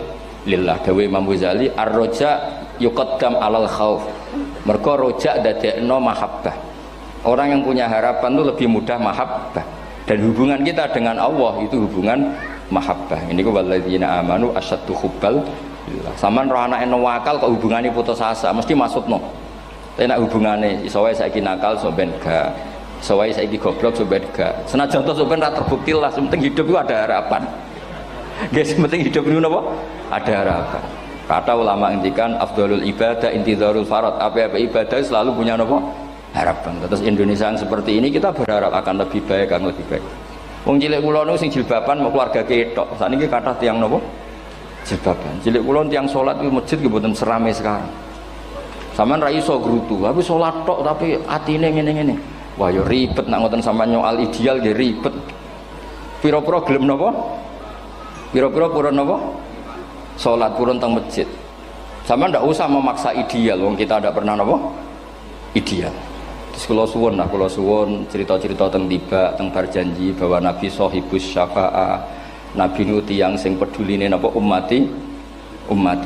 lillah. Dawuh Imam Ghazali ar-roja yuqaddam alal khauf. Mergo roja dadekno mahabbah. Orang yang punya harapan itu lebih mudah mahabbah. Dan hubungan kita dengan Allah itu hubungan mahabbah. Ini ku walladzina amanu asyaddu hubbal lillah. Saman roh anake nawakal kok hubungane putus asa mesti maksudno. Tapi nek hubungane iso wae saiki nakal so ben gak. Iso wae saiki goblok so ben gak. Senajan to so ben ra terbukti lah, penting hidup itu ada harapan. Guys, penting hidup itu napa? Ada harapan. Kata ulama ngendikan afdhalul ibadah intizarul farad. Apa-apa ibadah selalu punya napa? Harapan. Terus Indonesia yang seperti ini kita berharap akan lebih baik, akan lebih baik. Wong cilik kula niku sing jilbaban mau keluarga ketok. Saniki kathah tiyang napa? Jilbaban. Cilik kula tiyang salat di masjid nggih mboten serame sekarang. Sampeyan ra iso grutu, tapi salat tok tapi atine ngene-ngene. Wah ya ribet nak ngoten sampeyan nyoal ideal nggih ribet. Pira-pira gelem napa? Pira-pira purun napa? Salat purun teng masjid. Sampeyan ndak usah memaksa ideal, wong kita ndak pernah napa? Ideal. Terus kula suwun cerita-cerita teng tiba teng berjanji bahwa Nabi sahibus syafa'ah. Nabi nu tiyang sing peduline napa ummati.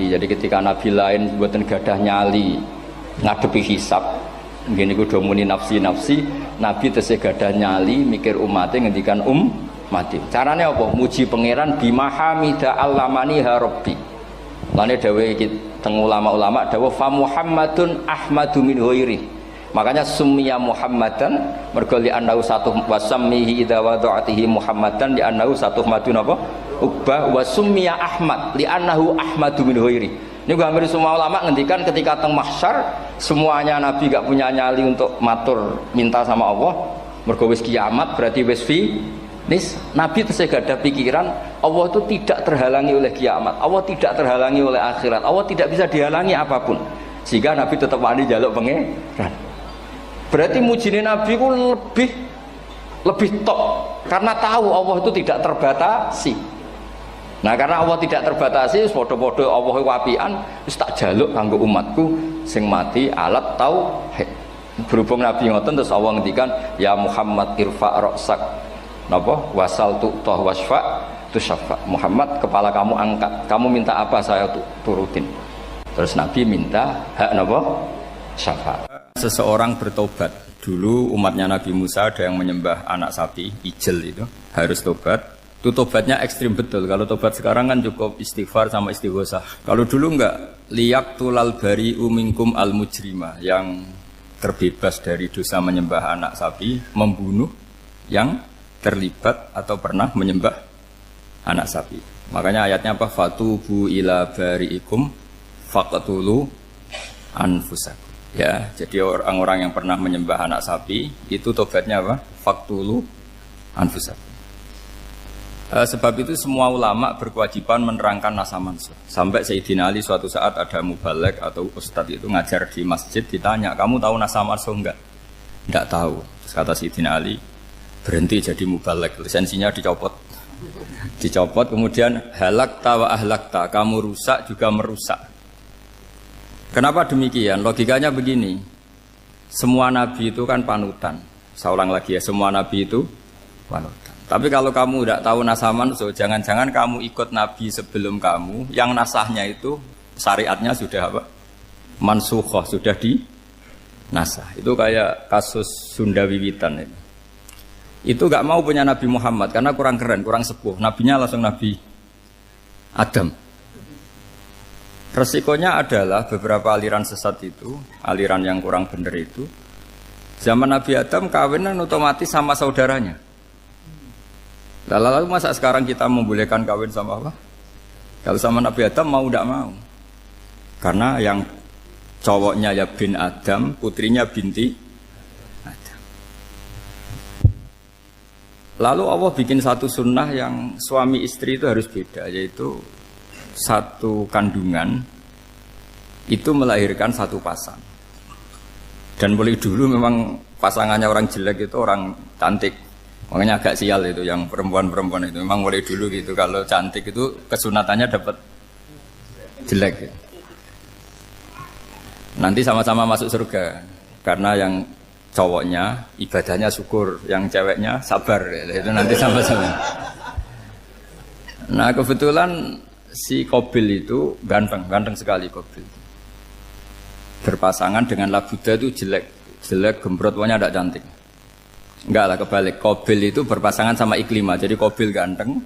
Jadi ketika Nabi lain mboten gadah nyali ngadepi hisab, ngene iku do muni nafsi, Nabi tesih gadah nyali mikir umate ngendikan mati. Carane apa? Muji pangeran bimahamida allamani ha rabbi. Lane dawuh iki teng ulama-ulama dawuh fa Muhammadun ahmadu min ghairi. Makanya summiya Muhammadan mergo li annahu satu wasammihi idza wada'atihi Muhammadan li annahu satu madun apa? Uqbah wa summiya Ahmad li annahu ahmadu min ghairi. Ini hampir semua ulama ngendikan ketika teng mahsyar semuanya Nabi gak punya nyali untuk matur minta sama Allah. Mergo wis kiamat berarti wis nis Nabi tesih ada pikiran Allah itu tidak terhalangi oleh kiamat, Allah tidak terhalangi oleh akhirat, Allah tidak bisa dihalangi apapun, sehingga Nabi tetap wani jaluk pangeran. Berarti mujine Nabi ku lebih tok karena tahu Allah itu tidak terbatasi. Nah karena Allah tidak terbatasi, podo-podo Allah wapian, wis tak jaluk kanggo umatku sing mati alat tauhid. Berhubung Nabi ngoten terus Allah ngendikan ya Muhammad irfa ra'sak napa wasal tu'tah wasfa tusaffa. Muhammad kepala kamu angkat, kamu minta apa saya turutin. Terus Nabi minta hak napa syafaat. Seseorang bertobat. Dulu umatnya Nabi Musa ada yang menyembah anak sapi, ijel itu, harus tobat. Itu tobatnya ekstrim betul. Kalau tobat sekarang kan cukup istighfar sama istighosah. Kalau dulu enggak, liyak tulal bari umingkum al mujrima, yang terbebas dari dosa menyembah anak sapi, membunuh yang terlibat atau pernah menyembah anak sapi. Makanya ayatnya apa? Fatubu ila bari'ikum faqtulu anfusakum. Ya, jadi orang-orang yang pernah menyembah anak sapi itu tobatnya apa? Faqtulu anfusakum. Sebab itu semua ulama berkewajiban menerangkan nasa mansuh. Sampai Sayyidina Ali suatu saat ada mubalek atau ustadz itu ngajar di masjid, ditanya, kamu tahu nasa mansuh enggak? Enggak tahu. Terus kata Sayyidina Ali, berhenti jadi mubalek, lisensinya dicopot. Dicopot, kemudian halakta wa ahlakta, kamu rusak juga merusak. Kenapa demikian? Logikanya begini, semua nabi itu kan panutan. Saya ulang lagi ya, semua nabi itu panutan. Tapi kalau kamu tidak tahu nasaman, so jangan-jangan kamu ikut nabi sebelum kamu, yang nasahnya itu syariatnya sudah apa? Mansukhoh, sudah di nasah. Itu kayak kasus Sunda Wiwitan itu. Itu gak mau punya Nabi Muhammad karena kurang keren, kurang sepuh. Nabinya langsung Nabi Adam. Resikonya adalah beberapa aliran sesat itu, aliran yang kurang benar itu, zaman Nabi Adam kawinan otomatis sama saudaranya. Lalu masa sekarang kita membolehkan kawin sama apa? Kalau sama Nabi Adam mau tidak mau. Karena yang cowoknya ya bin Adam, putrinya binti Adam. Lalu Allah bikin satu sunnah yang suami istri itu harus beda, yaitu satu kandungan itu melahirkan satu pasang. Dan mulai dulu memang pasangannya orang jelek itu orang cantik. Makanya agak sial itu yang perempuan-perempuan itu. Memang mulai dulu gitu. Kalau cantik itu kesunatannya dapat jelek. Gitu. Nanti sama-sama masuk surga. Karena yang cowoknya ibadahnya syukur, yang ceweknya sabar. Gitu. Itu nanti sama-sama. Nah kebetulan si Qabil itu ganteng sekali Qabil. Berpasangan dengan Labuda itu jelek gembrot, pokoknya tidak cantik. Enggak lah, kebalik. Qabil itu berpasangan sama Iklimah. Jadi Qabil ganteng,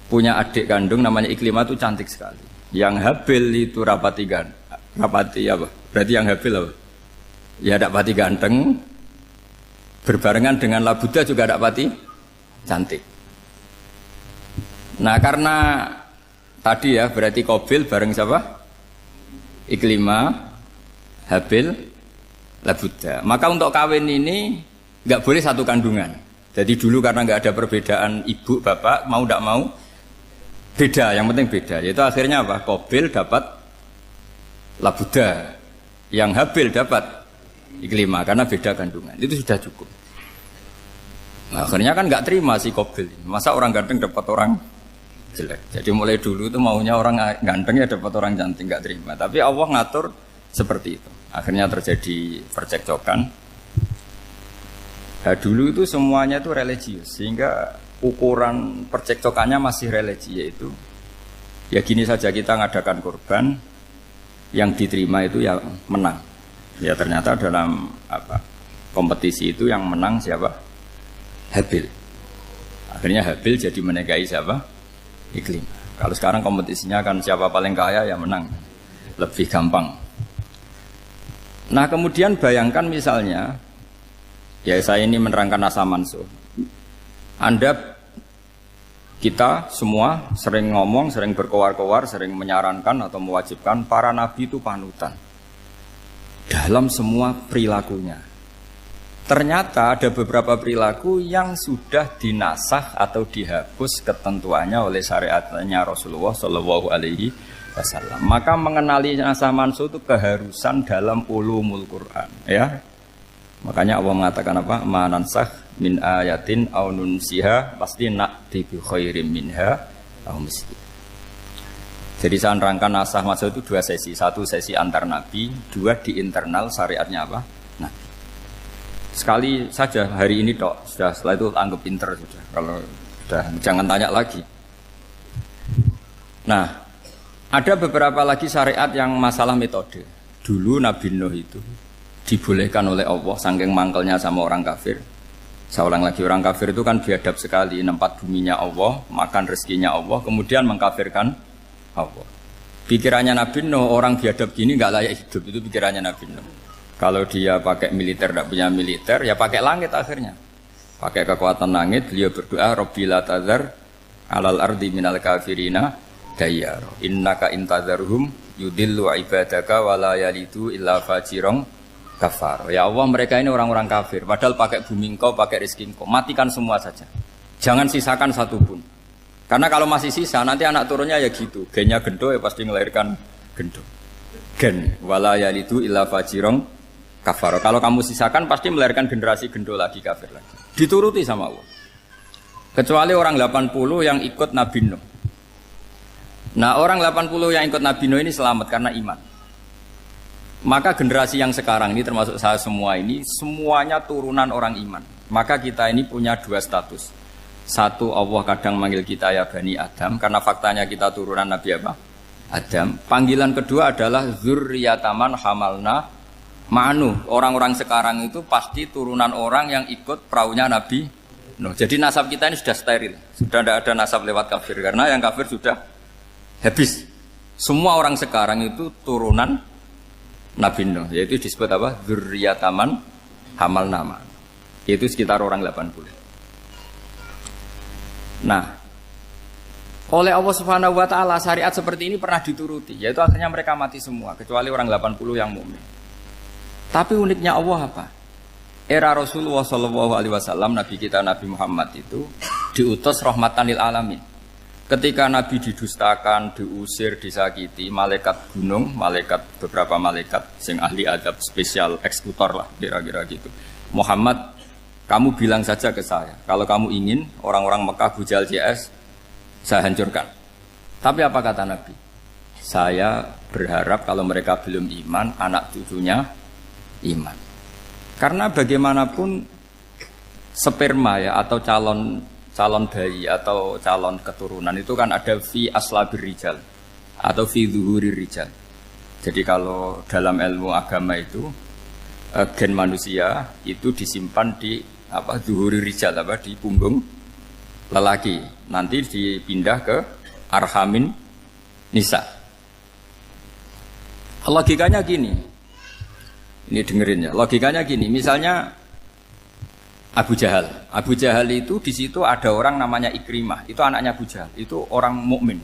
punya adik kandung namanya Iklimah itu cantik sekali. Yang Habil itu rapati apa? Berarti yang Habil apa? Ya dapati ganteng, berbarengan dengan Labuda juga dapati cantik. Nah karena tadi ya berarti Qabil bareng siapa? Iklimah, Habil, Labuda. Maka untuk kawin ini nggak boleh satu kandungan. Jadi dulu karena nggak ada perbedaan ibu bapak, mau tidak mau beda. Yang penting beda. Yaitu akhirnya apa? Qabil dapat Labuda, yang Habil dapat Iklimah karena beda kandungan. Itu sudah cukup. Nah, akhirnya kan nggak terima si Qabil. Masa orang ganteng dapat orang jelek. Jadi mulai dulu itu maunya orang ganteng ya dapat orang cantik, nggak terima. Tapi Allah ngatur seperti itu. Akhirnya terjadi percekcokan. Nah, dulu itu semuanya itu religius, sehingga ukuran percekcokannya masih religi, yaitu ya gini saja, kita ngadakan kurban, yang diterima itu ya menang. Ya ternyata dalam kompetisi itu yang menang siapa? Habil. Akhirnya Habil jadi menikahi siapa? Iklimah. Kalau sekarang kompetisinya kan siapa paling kaya ya menang, lebih gampang. Nah kemudian bayangkan misalnya, ya saya ini menerangkan asa mansuh. Kita semua sering ngomong, sering berkoar-koar, sering menyarankan atau mewajibkan para nabi itu panutan dalam semua perilakunya. Ternyata ada beberapa perilaku yang sudah dinasah atau dihapus ketentuannya oleh syariatnya Rasulullah Shallallahu Alaihi Wasallam. Maka mengenali nasa mansuh itu keharusan dalam ulumul Quran. Ya, makanya Allah mengatakan apa? Manansah min ayatin au nunsiha pasti na'ti bi khairim minha au misli. Jadi saya nerangkan nasah mansuh itu dua sesi. Satu sesi antar nabi, dua di internal syariatnya apa? Nabi. Sekali saja hari ini tok, sudah setelah itu anggap pinter sudah. Kalau sudah jangan tanya lagi. Nah, ada beberapa lagi syariat yang masalah metode. Dulu Nabi Nuh itu dibolehkan oleh Allah saking mangkelnya sama orang kafir. Saya ulang lagi, orang kafir itu kan biadab sekali, nempat buminya Allah, makan rezekinya Allah, kemudian mengkafirkan Allah. Pikirannya Nabi Nuh, orang biadab gini nggak layak hidup, itu pikirannya Nabi Nuh. Kalau dia pakai militer, tidak punya militer, ya pakai langit akhirnya. Pakai kekuatan langit, beliau berdoa, Rabbi la tazar alal ardi minal kafirina dayyar. Innaka intazarhum yudillu ibadaka wa la yalidu illa fajirong kafar. Ya Allah, mereka ini orang-orang kafir. Padahal pakai bumi engkau, pakai rezeki engkau. Matikan semua saja. Jangan sisakan satu pun. Karena kalau masih sisa, nanti anak turunnya ya gitu. Gennya gendo ya pasti melahirkan gendo. Gen. Wa la yalidu illa fajirong kafar. Kalau kamu sisakan pasti melahirkan generasi gendo lagi, kafir lagi. Dituruti sama Allah. Kecuali orang 80 yang ikut Nabi Nuh. Nah orang 80 yang ikut Nabi Nuh ini selamat karena iman. Maka generasi yang sekarang ini termasuk saya semua ini, semuanya turunan orang iman. Maka kita ini punya dua status. Satu, Allah kadang manggil kita ya Bani Adam, karena faktanya kita turunan Nabi apa? Adam. Panggilan kedua adalah Zurriyataman Hamalna Ma'nu. Orang-orang sekarang itu pasti turunan orang yang ikut perahunya Nabi Nuh. Jadi nasab kita ini sudah steril. Sudah tidak ada nasab lewat kafir. Karena yang kafir sudah habis. Semua orang sekarang itu turunan Nabi Nuh. Yaitu disebut apa? Zurriyataman Hamalna Ma'nu. Yaitu sekitar orang 80. Nah, oleh Allah Subhanahu wa taala syariat seperti ini pernah dituruti. Yaitu akhirnya mereka mati semua kecuali orang 80 yang mukmin. Tapi uniknya Allah apa? Era Rasulullah Shallallahu Alaihi Wasallam, Nabi kita Nabi Muhammad itu diutus rahmatan lil alamin. Ketika Nabi didustakan, diusir, disakiti, malaikat gunung, beberapa malaikat, sing ahli adab spesial eksekutor lah, kira-kira gitu. Muhammad Kamu bilang saja ke saya, kalau kamu ingin orang-orang Mekah Abu Jahal CS, saya hancurkan. Tapi apa kata Nabi? Saya berharap kalau mereka belum iman, anak cucunya iman. Karena bagaimanapun sperma ya atau calon bayi atau calon keturunan itu kan ada fi aslabir rijal atau fi zuhurir rijal. Jadi kalau dalam ilmu agama itu gen manusia itu disimpan di zuhurir rijal di punggung lelaki. Nanti dipindah ke arhamin nisa. Logikanya gini. Ini dengerin ya. Logikanya gini, misalnya Abu Jahal. Abu Jahal itu di situ ada orang namanya Ikrimah. Itu anaknya Abu Jahal. Itu orang mukmin.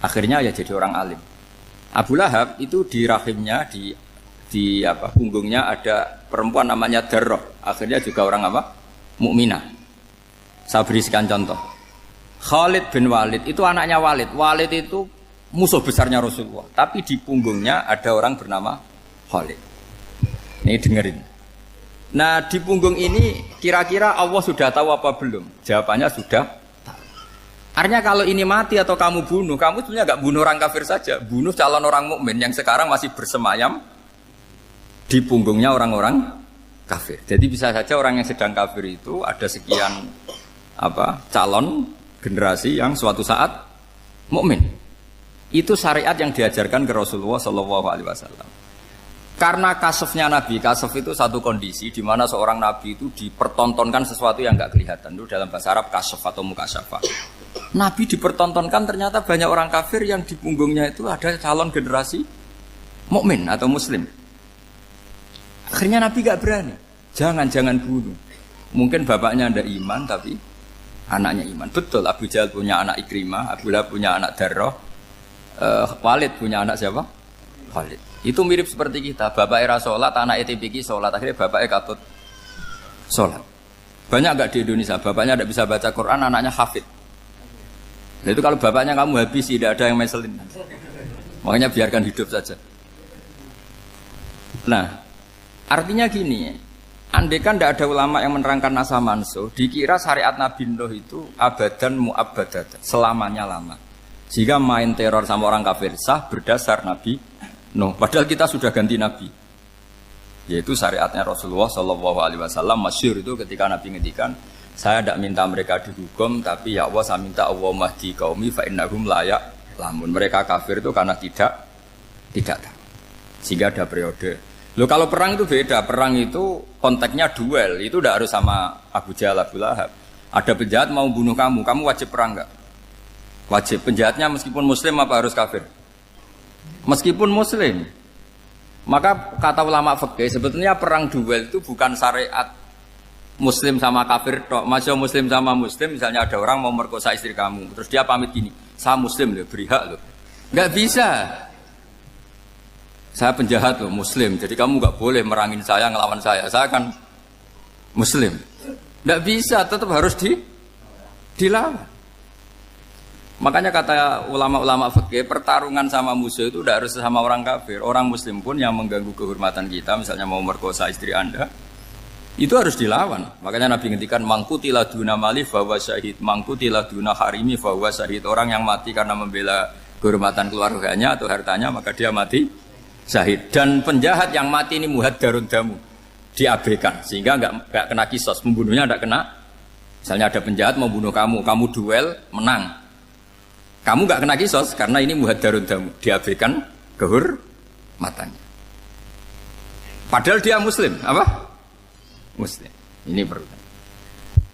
Akhirnya ya jadi orang alim. Abu Lahab itu di rahimnya di punggungnya ada perempuan namanya Darroh. Akhirnya juga orang mukminah. Saya berikan contoh. Khalid bin Walid itu anaknya Walid. Walid itu musuh besarnya Rasulullah. Tapi di punggungnya ada orang bernama Khalid. Ini dengerin. Nah di punggung ini kira-kira Allah sudah tahu apa belum? Jawabannya sudah tahu. Artinya kalau ini mati atau kamu bunuh, kamu sebenarnya nggak bunuh orang kafir saja, bunuh calon orang mukmin yang sekarang masih bersemayam di punggungnya orang-orang kafir. Jadi bisa saja orang yang sedang kafir itu ada sekian calon generasi yang suatu saat mukmin. Itu syariat yang diajarkan ke Rasulullah SAW. Karena kasofnya Nabi, kasof itu satu kondisi di mana seorang Nabi itu dipertontonkan sesuatu yang nggak kelihatan. Itu dalam bahasa Arab kasof atau mukasyafa. Nabi dipertontonkan ternyata banyak orang kafir yang di punggungnya itu ada calon generasi mukmin atau muslim. Akhirnya Nabi nggak berani. Jangan bunuh. Mungkin bapaknya ada iman tapi anaknya iman. Betul, Abu Jahal punya anak Ikrimah, Abu Lahab punya anak Darroh, Walid punya anak siapa? Khalid. Itu mirip seperti kita, bapak era sholat, anak ETPK sholat, akhirnya bapak katut sholat. Banyak enggak di Indonesia, bapaknya tidak bisa baca Quran, anaknya hafid. Nah itu kalau bapaknya kamu habis, tidak ada yang meselin. Makanya biarkan hidup saja. Nah, artinya gini, andaikan tidak ada ulama yang menerangkan nasa mansuh, dikira syariat Nabi Nuh itu abadan mu'abbadat, selamanya lama. Jika main teror sama orang kafir sah berdasar Nabi Nuh, padahal kita sudah ganti Nabi. Yaitu syariatnya Rasulullah SAW masyhur itu ketika Nabi ngendikan, saya tidak minta mereka dihukum, tapi ya Allah saya minta Allah mahdi qaumi fa innahum la ya'lamun. Mereka kafir itu karena tidak tahu. Sehingga ada periode. Loh kalau perang itu beda, perang itu konteksnya duel, itu tidak harus sama Abu Jahal, Abu Lahab. Ada penjahat mau bunuh kamu wajib perang enggak? Wajib. Penjahatnya meskipun muslim apa harus kafir? Meskipun muslim. Maka kata ulama fikih sebetulnya perang duel itu bukan syariat muslim sama kafir tok. Masih muslim sama muslim, misalnya ada orang mau merkosa istri kamu, terus dia pamit gini, saya muslim loh, beri hak loh. Enggak bisa. Saya penjahat loh, muslim. Jadi kamu enggak boleh merangin saya, ngelawan saya kan muslim. Enggak bisa, tetap harus dilawan. Makanya kata ulama-ulama fikih, pertarungan sama musuh itu tidak harus sama orang kafir. Orang muslim pun yang mengganggu kehormatan kita, misalnya mau merkosa istri Anda, itu harus dilawan. Makanya Nabi ngendikan mangkutila duna mali fahuwa syahid, mangkutila duna harimi fahuwa syahid. Orang yang mati karena membela kehormatan keluarganya atau hartanya, maka dia mati syahid. Dan penjahat yang mati ini muhaddarun damu, diabaikan sehingga enggak kena kisos, membunuhnya enggak kena. Misalnya ada penjahat mau bunuh kamu duel, menang. Kamu enggak kena kisos karena ini muhaddarun damu, diabaikan kehormatannya. Padahal dia muslim, apa? Muslim. Ini perlu.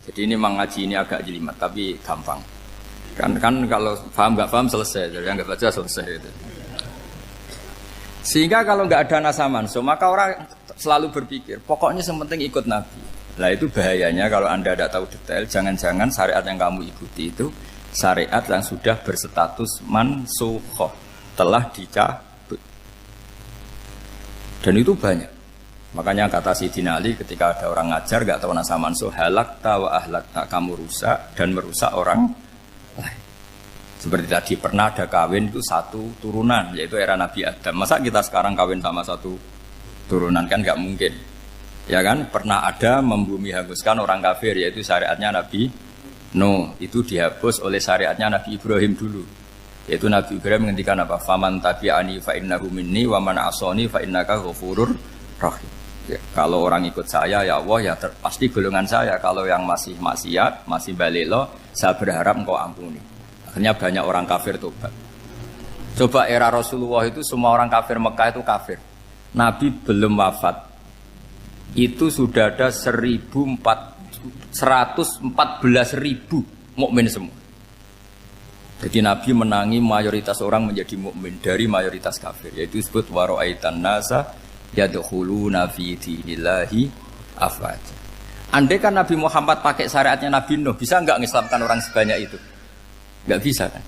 Jadi ini mengaji ini agak jelimet tapi gampang. Kan kalau paham enggak paham selesai, jadi enggak baca selesai itu. Sehingga kalau enggak ada nasa mansuh, maka orang selalu berpikir, pokoknya yang penting ikut Nabi. Lah itu bahayanya kalau Anda tidak tahu detail, jangan-jangan syariat yang kamu ikuti itu syariat yang sudah berstatus mansukhoh, telah dicabut. Dan itu banyak. Makanya kata Sayyidina Ali ketika ada orang ngajar gak tahu nasa mansuh, halakta wa ahlakta, kamu rusak dan merusak orang lain. Seperti tadi pernah ada kawin itu satu turunan, yaitu era Nabi Adam. Masa kita sekarang kawin sama satu turunan, kan gak mungkin. Ya kan, pernah ada membumi hanguskan orang kafir, yaitu syariatnya Nabi Nuh. Itu dihapus oleh syariatnya Nabi Ibrahim dulu. Yaitu Nabi Ibrahim menghentikan apa? Faman tabi'ani fa innahu minni wa man asani fa innaka ghafurur rahim. Ya, kalau orang ikut saya ya Allah ya pasti golongan saya. Kalau yang masih maksiat, masih balelo, saya berharap engkau ampuni. Akhirnya banyak orang kafir tobat. Coba era Rasulullah itu semua orang kafir Mekah itu kafir. Nabi belum wafat. Itu sudah ada 114.000 mukmin semua. Jadi Nabi menangi mayoritas orang menjadi mukmin dari mayoritas kafir. Yaitu disebut wara'aitan nasa yadkhuluna fi dinillahi afwaja. Andai kan Nabi Muhammad pakai syariatnya Nabi Nuh, bisa enggak mengislamkan orang sebanyak itu? Enggak bisa kan?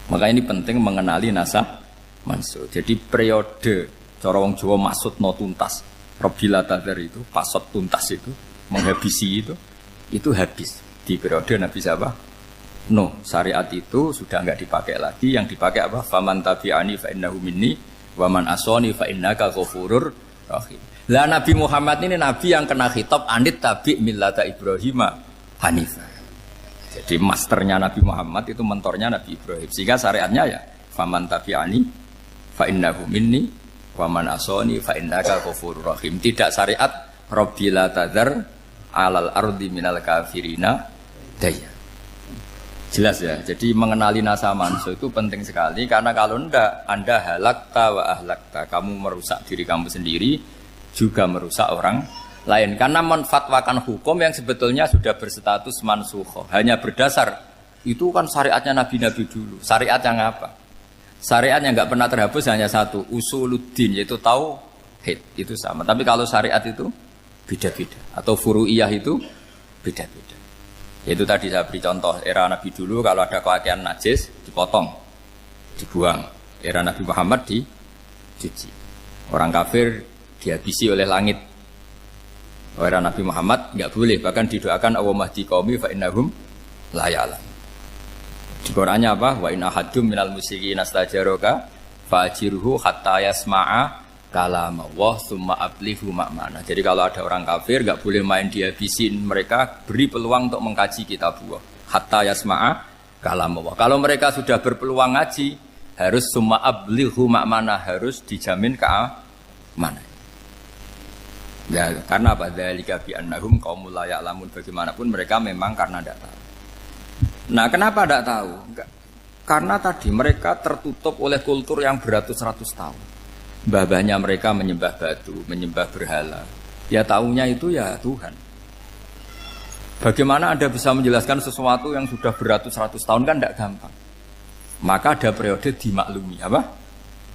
Maka ini penting mengenali nasab mansur. Jadi periode cara wong Jawa maksud no tuntas. Robila tadar itu, pasot tuntas itu, menghabisi itu habis. Di periode Nabi siapa? Nuh, syariat itu sudah enggak dipakai lagi. Yang dipakai apa? Faman tabi'ani fa innahu minni wa man asani fa innaka ghafurur rahim. Lah Nabi Muhammad ini Nabi yang kena khitab anit tabi' millata Ibrahim hanifah. Jadi masternya Nabi Muhammad itu mentornya Nabi Ibrahim. Sehingga syariatnya ya faman tabi'ani fa innahu minni wa man asani fa innaka ghafurur rahim. Tidak syariat rabbila tadzar alal ardi minal kafirina daya. Jelas ya. Jadi mengenali nasa manso itu penting sekali karena kalau enggak Anda halakta wa ahlakta, kamu merusak diri kamu sendiri juga merusak orang lain karena menfatwakan hukum yang sebetulnya sudah berstatus mansukh hanya berdasar itu kan syariatnya nabi-nabi dulu. Syariat yang apa? Syariat yang nggak pernah terhapus hanya satu, usuluddin, yaitu tauhid, itu sama. Tapi kalau syariat itu beda-beda, atau furu'iyah itu beda-beda. Yaitu tadi saya beri contoh, era Nabi dulu kalau ada pakaian najis, dipotong, dibuang. Era Nabi Muhammad dicuci. Orang kafir dihabisi oleh langit. Era Nabi Muhammad nggak boleh, bahkan didoakan Allahumma hdi qaumi fa innahum la ya'lamun. Di Qur'annya apa? Wa in ahadum minal musyrikin astajaraka fa'jirhu hatta yasma'a kalam Allah tsumma ablighu ma'mana. Jadi kalau ada orang kafir enggak boleh main dihabisin, mereka beri peluang untuk mengkaji kitab Allah. Hatta yasma'a kalam Allah. Kalau mereka sudah berpeluang ngaji, harus tsumma ablighu ma'mana, harus dijamin keamanan. Ya, karena apa? Dzalika bi annahum qaumul la ya'lamun. Bagaimanapun mereka memang karena tidak tahu. Nah, kenapa tidak tahu? Karena tadi mereka tertutup oleh kultur yang beratus-ratus tahun. Mbah-mbahnya mereka menyembah batu, menyembah berhala. Ya tahunya itu ya Tuhan. Bagaimana Anda bisa menjelaskan sesuatu yang sudah beratus-ratus tahun kan tidak gampang. Maka ada periode dimaklumi. Apa?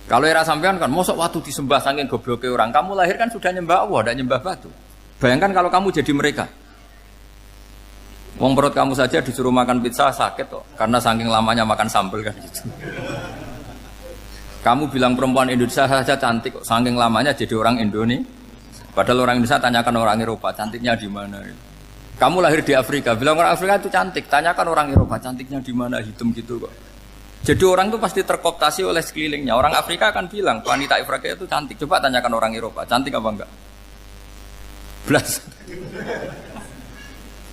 Kalau era sampean kan, mosok waktu disembah saking gobloknya orang. Kamu lahir kan sudah nyembah Allah, tidak nyembah batu. Bayangkan kalau kamu jadi mereka. Wong perut kamu saja disuruh makan pizza sakit kok, karena saking lamanya makan sambal kan gitu. Kamu bilang perempuan Indonesia saja cantik kok, saking lamanya jadi orang Indonesia. Padahal orang Indonesia tanyakan orang Eropa, cantiknya di mana? Kamu lahir di Afrika, bilang orang Afrika itu cantik, tanyakan orang Eropa, cantiknya di mana? Hitam gitu kok. Jadi orang itu pasti terkooptasi oleh sekelilingnya. Orang Afrika akan bilang wanita Afrika itu cantik. Coba tanyakan orang Eropa, cantik apa enggak? Belas.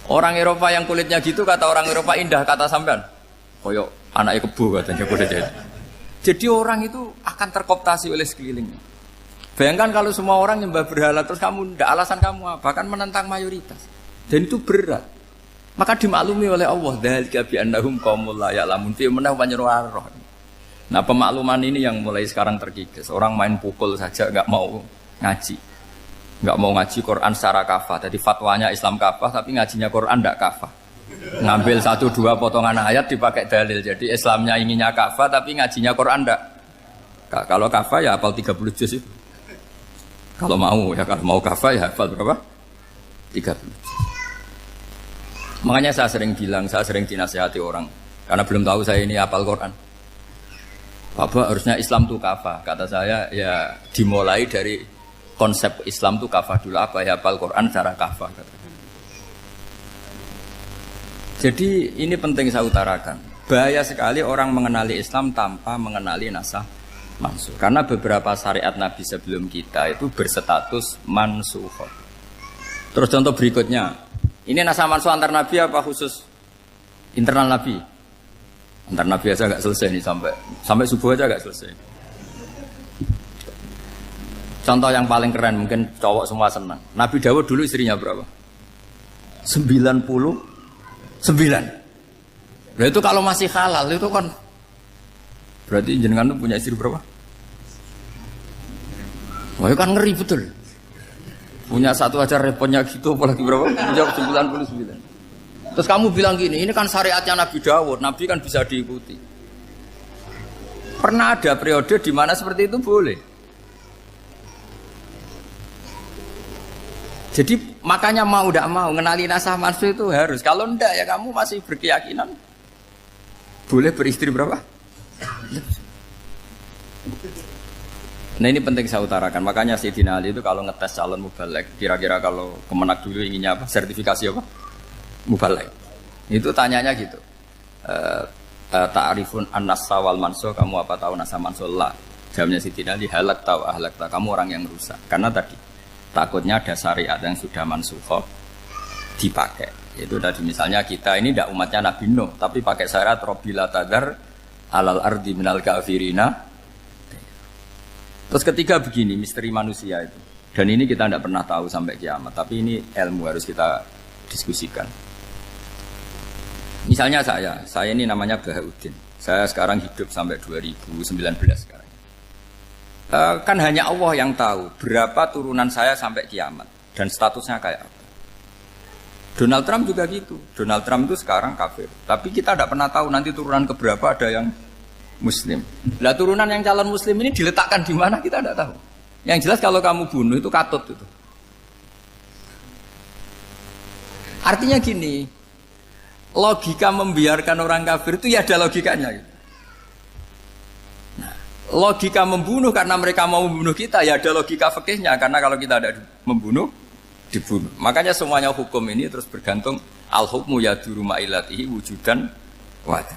Orang Eropa yang kulitnya gitu kata orang Eropa indah, kata sampean koyok anaknya kebo katanya kulitnya. Jadi orang itu akan terkooptasi oleh sekelilingnya. Bayangkan kalau semua orang nyembah berhala terus kamu tidak, alasan kamu apa? Bahkan menentang mayoritas. Dan itu berat. Maka dimaklumi oleh Allah, dzalika bi annahum qaumul la ya'lamun fi manah panyeruah. Nah, pemakluman ini yang mulai sekarang terkikis. Orang main pukul saja enggak mau ngaji. Enggak mau ngaji Quran secara kafah. Jadi fatwanya Islam kafah tapi ngajinya Quran enggak kafah. Ngambil 1-2 potongan ayat dipakai dalil. Jadi Islamnya inginnya kafah tapi ngajinya Quran enggak. Kalau kafah ya hafal 30 juz itu. Kalau mau ya, kalau mau kafah ya hafal berapa? 30 juz. Makanya saya sering bilang, saya sering dinasihati orang karena belum tahu saya ini hafal Quran. Bapak harusnya Islam itu kafah. Kata saya ya dimulai dari konsep Islam itu kafah dulu, apa ya hafal Quran secara kafah. Jadi ini penting saya utarakan. Bahaya sekali orang mengenali Islam tanpa mengenali nasah mansukh. Karena beberapa syariat Nabi sebelum kita itu berstatus mansukh. Terus contoh berikutnya, ini naskah mansukh antar Nabi apa khusus internal Nabi? Antar Nabi aja nggak selesai nih sampai subuh aja nggak selesai. Contoh yang paling keren mungkin cowok semua senang. Nabi Dawud dulu istrinya berapa? 99. Nah itu kalau masih halal itu kan berarti jenengan tuh punya istri berapa? Wah itu kan ngeri betul. Punya satu aja repotnya gitu apalagi berapa? Punya 99. Terus kamu bilang gini, ini kan syariatnya Nabi Dawud, Nabi kan bisa diikuti. Pernah ada periode di mana seperti itu boleh. Jadi makanya mau tidak mau ngenali naskah mansukh itu harus. Kalau enggak ya kamu masih berkeyakinan boleh beristri berapa? Nah ini penting saya utarakan. Makanya Sayyidina Ali itu kalau ngetes calon mubaligh, kira-kira kalau Kemenak dulu inginnya apa? Sertifikasi apa? Mubaligh. Itu tanyanya gitu. Ta'rifun an-nassa wal mansukh, kamu apa tahu naskah mansukh? La. Jawabnya Sayyidina Ali, halak tahu ahlak tahu. Kamu orang yang rusak. Karena tadi takutnya ada syariat yang sudah mansukh dipakai. Itu tadi misalnya kita ini tidak umatnya Nabi Nuh, tapi pakai syariat Robbila tadar alal ardi minal kafirina. Terus ketiga begini, misteri manusia itu. Dan ini kita tidak pernah tahu sampai kiamat, tapi ini ilmu harus kita diskusikan. Misalnya saya ini namanya Bahauddin. Saya sekarang hidup sampai 2019 sekarang. Kan hanya Allah yang tahu berapa turunan saya sampai kiamat dan statusnya kayak apa. Donald Trump juga gitu. Donald Trump itu sekarang kafir, tapi kita tidak pernah tahu nanti turunan keberapa ada yang Muslim. Lah turunan yang calon Muslim ini diletakkan di mana kita tidak tahu. Yang jelas kalau kamu bunuh itu katut itu. Artinya gini, logika membiarkan orang kafir itu ya ada logikanya. Gitu. Logika membunuh karena mereka mau membunuh kita ya ada logika fikihnya, karena kalau kita ada membunuh dibunuh. Makanya semuanya hukum ini terus bergantung al hukmu yaduru ma'ilatihi wujudan wad.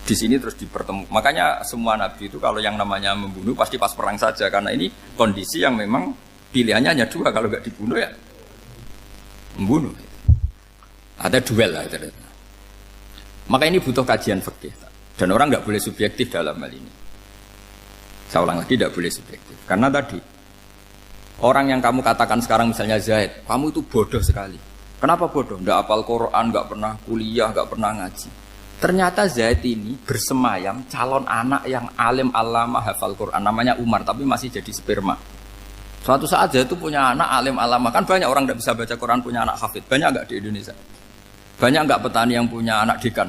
Di sini terus dipertemukan. Makanya semua nabi itu kalau yang namanya membunuh pasti pas perang saja, karena ini kondisi yang memang pilihannya hanya dua, kalau nggak dibunuh ya membunuh. Ada duel lah. Maka ini butuh kajian fikih dan orang nggak boleh subjektif dalam hal ini. Saya ulang lagi, tidak boleh subjektif. Karena tadi, orang yang kamu katakan sekarang misalnya Zaid, kamu itu bodoh sekali. Kenapa bodoh? Nggak hafal Quran, nggak pernah kuliah, nggak pernah ngaji. Ternyata Zaid ini bersemayam calon anak yang alim alama hafal Quran. Namanya Umar, tapi masih jadi sperma. Suatu saat Zaid itu punya anak alim alama. Kan banyak orang nggak bisa baca Quran punya anak hafid. Banyak nggak di Indonesia? Banyak nggak petani yang punya anak dekan?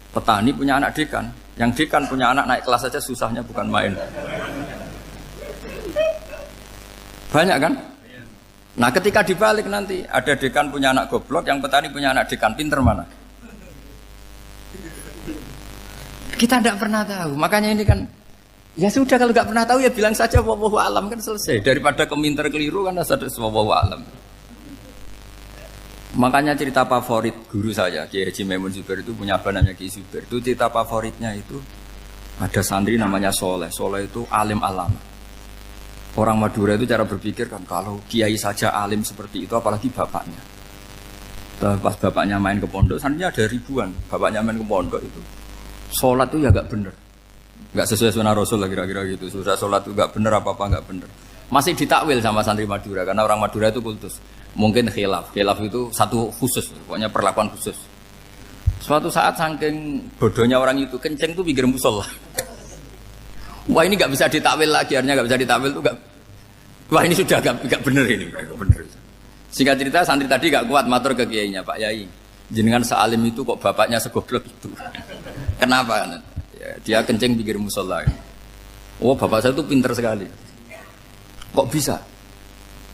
Petani punya anak dekan. Yang dekan punya anak naik kelas saja susahnya bukan main. Banyak kan? Nah ketika dibalik nanti ada dekan punya anak goblok, yang petani punya anak dekan pinter mana? Kita tidak pernah tahu. Makanya ini kan ya sudah, kalau nggak pernah tahu ya bilang saja wallahu alam, kan selesai. Daripada keminter keliru kan ada wallahu alam. Makanya cerita favorit guru saya, Kiai Haji Maimun Zubair itu punya apa namanya Kiai Zubair. Itu cerita favoritnya itu ada santri namanya Soleh. Soleh itu alim alama. Orang Madura itu cara berpikir kan kalau kiai saja alim seperti itu, apalagi bapaknya. Pas bapaknya main ke pondok, santrinya ada ribuan. Bapaknya main ke pondok itu, sholat itu ya gak bener, gak sesuai sunnah Rasul lah kira-kira gitu. Sudah sholat itu gak bener, apa-apa gak bener. Masih ditakwil sama santri Madura, karena orang Madura itu kultus. Mungkin khilaf itu satu khusus, pokoknya perlakuan khusus. Suatu saat saking bodohnya orang itu, kenceng tuh pinggir musola. Wah ini gak bisa ditakwil lagi, akhirnya gak bisa ditakwil tuh gak. Wah ini sudah gak bener ini, gak bener. Singkat cerita santri tadi gak kuat matur ke kiainya, Pak Yai, jenengan sealim itu kok bapaknya segoblok itu. Kenapa? Ya, dia kenceng pinggir musola. Oh bapak saya tuh pinter sekali. Kok bisa?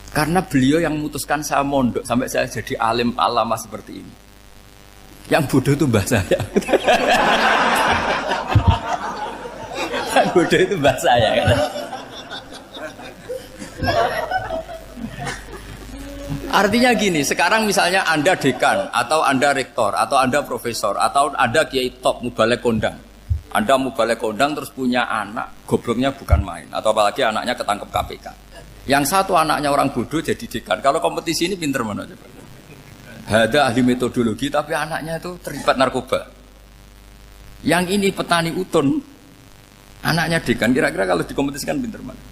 Karena beliau yang memutuskan saya mondok sampai saya jadi alim alama seperti ini. Yang bodoh itu mbah saya. Yang bodoh itu mbah saya kan? Artinya gini, sekarang misalnya Anda dekan atau Anda rektor atau Anda profesor atau Anda kiai top mubalek kondang. Anda mau balik kondang terus punya anak, gobloknya bukan main. Atau apalagi anaknya ketangkep KPK. Yang satu anaknya orang bodoh jadi dekan. Kalau kompetisi ini pinter mana coba? Ada ahli metodologi tapi anaknya itu terlibat narkoba. Yang ini petani utun, anaknya dekan. Kira-kira kalau dikompetisikan pinter mana?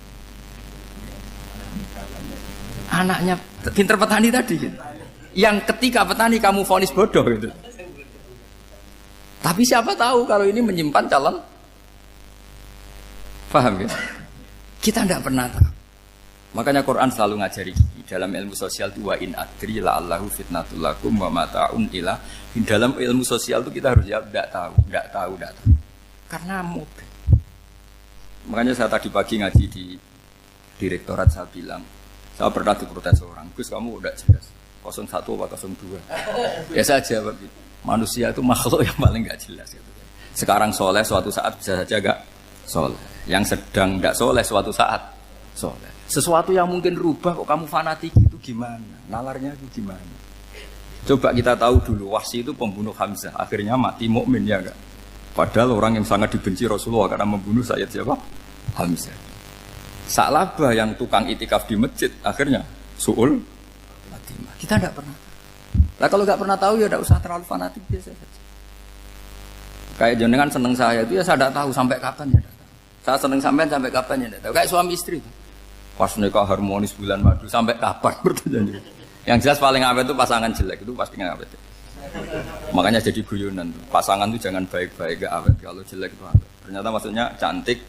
Anaknya pinter petani tadi gitu. Yang ketika petani kamu vonis bodoh gitu. Tapi siapa tahu kalau ini menyimpan calon. Paham ya? Kita tidak pernah tahu. Makanya Quran selalu ngajari dalam ilmu sosial itu wa in adri la'allahu fitnatul lakum wa mata'un ila. Dalam ilmu sosial itu kita harus jawab tidak tahu. Karena mudah. Makanya saya tadi pagi ngaji di direktorat saya bilang, saya pernah diprotes orang, Gus kamu udah jelas 01 apa 02. Ya saya jawab gitu. Manusia itu makhluk yang paling gak jelas gitu. Sekarang soleh suatu saat bisa saja gak soleh. Yang sedang gak soleh suatu saat soleh. Sesuatu yang mungkin rubah kok kamu fanatik itu gimana? Nalarnya itu gimana? Coba kita tahu dulu Wahsy itu pembunuh Hamzah, akhirnya mati mukmin ya enggak? Padahal orang yang sangat dibenci Rasulullah karena membunuh Sayyid siapa? Hamzah. Sa'labah yang tukang itikaf di masjid akhirnya su'ul khatimah. Kita tidak pernah. Nah kalau nggak pernah tahu ya tidak usah terlalu fanatik, biasa saja. Kayak jenengan seneng saya itu ya saya tidak tahu sampai kapan ya. Saya seneng sampean sampai kapan ya tidak tahu. Kayak suami istri itu. Pas nikah harmonis bulan madu sampai kapan bertanya. Yang jelas paling awet itu pasangan jelek itu pasti nggak awet. Makanya jadi guyonan. Pasangan itu jangan baik-baik gak awet. Kalau jelek itu awet. Ternyata maksudnya cantik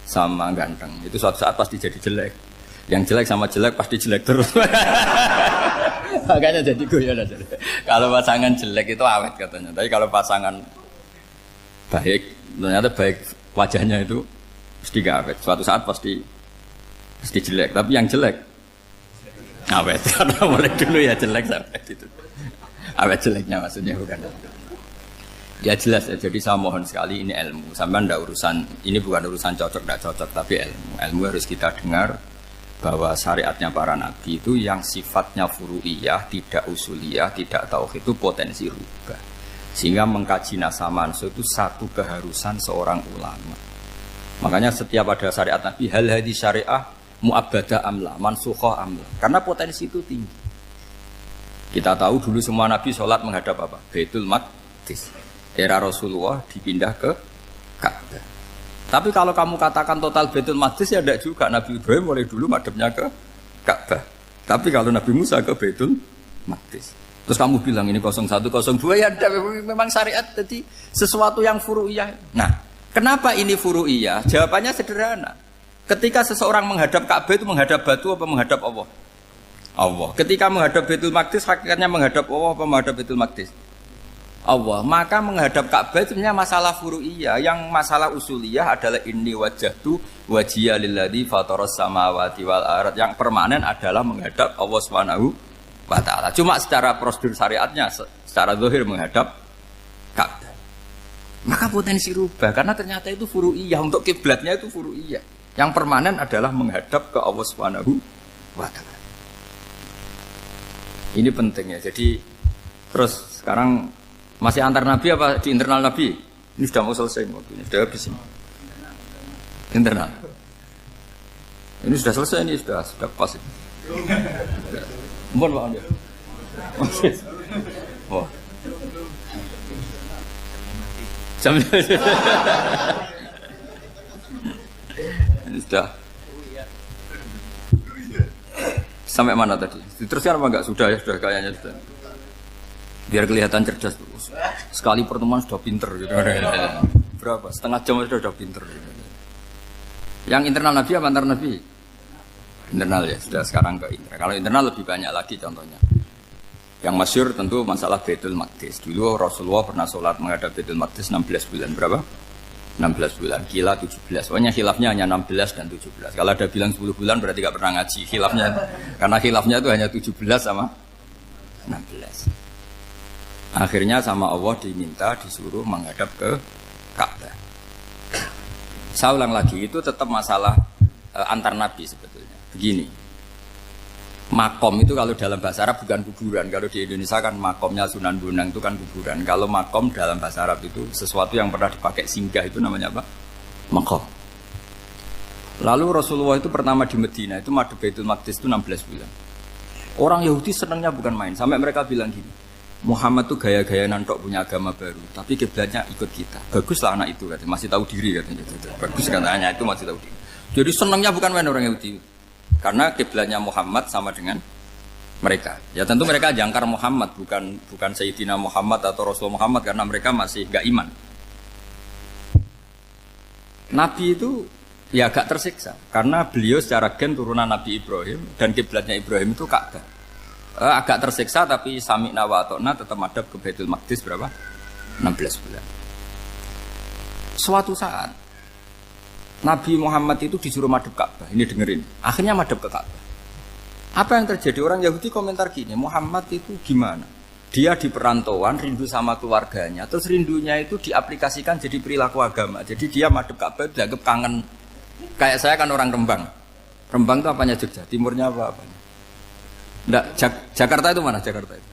sama ganteng. Itu suatu saat pasti jadi jelek. Yang jelek sama jelek pasti jelek terus. Makanya jadi guyonan. Kalau pasangan jelek itu awet katanya. Tapi kalau pasangan baik, ternyata baik wajahnya itu pasti gak awet. Suatu saat pasti jelek. Tapi yang jelek awet. Karena mulai dulu ya jelek sampai gitu. Awet jeleknya maksudnya bukan. Ya jelas ya. Jadi saya mohon sekali ini ilmu. Sampai ndak urusan ini bukan urusan cocok ndak cocok tapi ilmu. Ilmu harus kita dengar bahwa syariatnya para nabi itu yang sifatnya furu'iyah, tidak usuliyah, tidak tauhid itu potensi rubah. Sehingga mengkaji nasah mansuh itu satu keharusan seorang ulama. Makanya setiap ada syariat nabi hal hadis syariah mu'abbadah amla, mansukha amla. Karena potensi itu tinggi. Kita tahu dulu semua nabi sholat menghadap apa? Baitul Maqdis. Era Rasulullah dipindah ke Ka'bah. Tapi kalau kamu katakan total Baitul Maqdis ya tidak juga. Nabi Ibrahim mulai dulu madhabnya ke Ka'bah. Tapi kalau Nabi Musa ke Baitul Maqdis. Terus kamu bilang ini 01, 02 ya ada, memang syariat jadi sesuatu yang furu'iyah. Nah, kenapa ini furu'iyah? Jawabannya sederhana. Ketika seseorang menghadap Ka'bah itu menghadap batu apa menghadap Allah? Allah. Ketika menghadap Baitul Maqdis hakikatnya menghadap Allah apa menghadap Baitul Maqdis? Allah. Maka menghadap Ka'bah itu sebenarnya masalah furu'iyah. Yang masalah usuliyah adalah inni wajjahtu wajhiya lilladzi fataras samawati wal ardh. Yang permanen adalah menghadap Allah Subhanahu wa taala. Cuma secara prosedur syariatnya secara zahir menghadap Ka'bah. Maka potensi rubah karena ternyata itu furu'iyah. Untuk kiblatnya itu furu'iyah. Yang permanen adalah menghadap ke Allah Subhanahu wa taala. Ini penting ya. Jadi terus sekarang masih antar nabi apa di internal nabi? Ini sudah mau selesai waktunya, sudah habis ini. Internal. Ini sudah selesai, ini sudah pas. Mohon maaf ya. Wah. Jam ini sudah. Sampai mana tadi? Diteruskan apa enggak? Sudah ya, sudah kayaknya sudah. Biar kelihatan cerdas terus. Sekali pertemuan sudah pinter gitu. Berapa? Setengah jam sudah pinter. Yang internal nabi apa antar nabi? Internal ya, sudah sekarang ke internal. Kalau internal lebih banyak lagi contohnya. Yang masyhur tentu masalah Baitul Maqdis. Dulu Rasulullah pernah sholat menghadap Baitul Maqdis 16 bulan. Berapa? 16 bulan, kila 17. Pokoknya khilafnya hanya 16 dan 17. Kalau ada bilang 10 bulan berarti gak pernah ngaji khilafnya. Karena khilafnya itu hanya 17 sama 16. Akhirnya sama Allah diminta disuruh menghadap ke Ka'bah. Saya ulang lagi, itu tetap masalah antar nabi sebetulnya. Begini. Makom itu kalau dalam bahasa Arab bukan kuburan. Kalau di Indonesia kan makomnya Sunan Bonang itu kan kuburan. Kalau makom dalam bahasa Arab itu sesuatu yang pernah dipakai singgah, itu namanya apa? Makom. Lalu Rasulullah itu pertama di Medina itu madhep Baitul Maqdis itu 16 bulan. Orang Yahudi senangnya bukan main. Sampai mereka bilang gini, Muhammad tuh gaya-gaya nantok punya agama baru, tapi kiblatnya ikut kita. Baguslah anak itu katanya, masih tahu diri katanya. Bagus katanya itu masih tahu diri. Jadi senangnya bukan main orang Yahudi. Karena kiblatnya Muhammad sama dengan mereka. Ya tentu mereka jangkar Muhammad, bukan Sayyidina Muhammad atau Rasul Muhammad, karena mereka masih gak iman. Nabi itu ya agak tersiksa karena beliau secara gen turunan Nabi Ibrahim dan kiblatnya Ibrahim itu Ka'bah. Agak tersiksa tapi sami'na wa ata'na tetap madhab ke Baitul Maqdis berapa? 16 bulan. Suatu saat Nabi Muhammad itu disuruh madhab Ka'bah. Ini dengerin. Akhirnya madhab ke Ka'bah. Apa yang terjadi? Orang Yahudi komentar gini, Muhammad itu gimana? Dia di perantauan, rindu sama keluarganya. Terus rindunya itu diaplikasikan jadi perilaku agama. Jadi dia madhab Ka'bah dianggap kangen. Kayak saya kan orang Rembang. Rembang itu apanya Jogja? Timurnya apanya? Enggak, Jakarta itu mana Jakarta itu?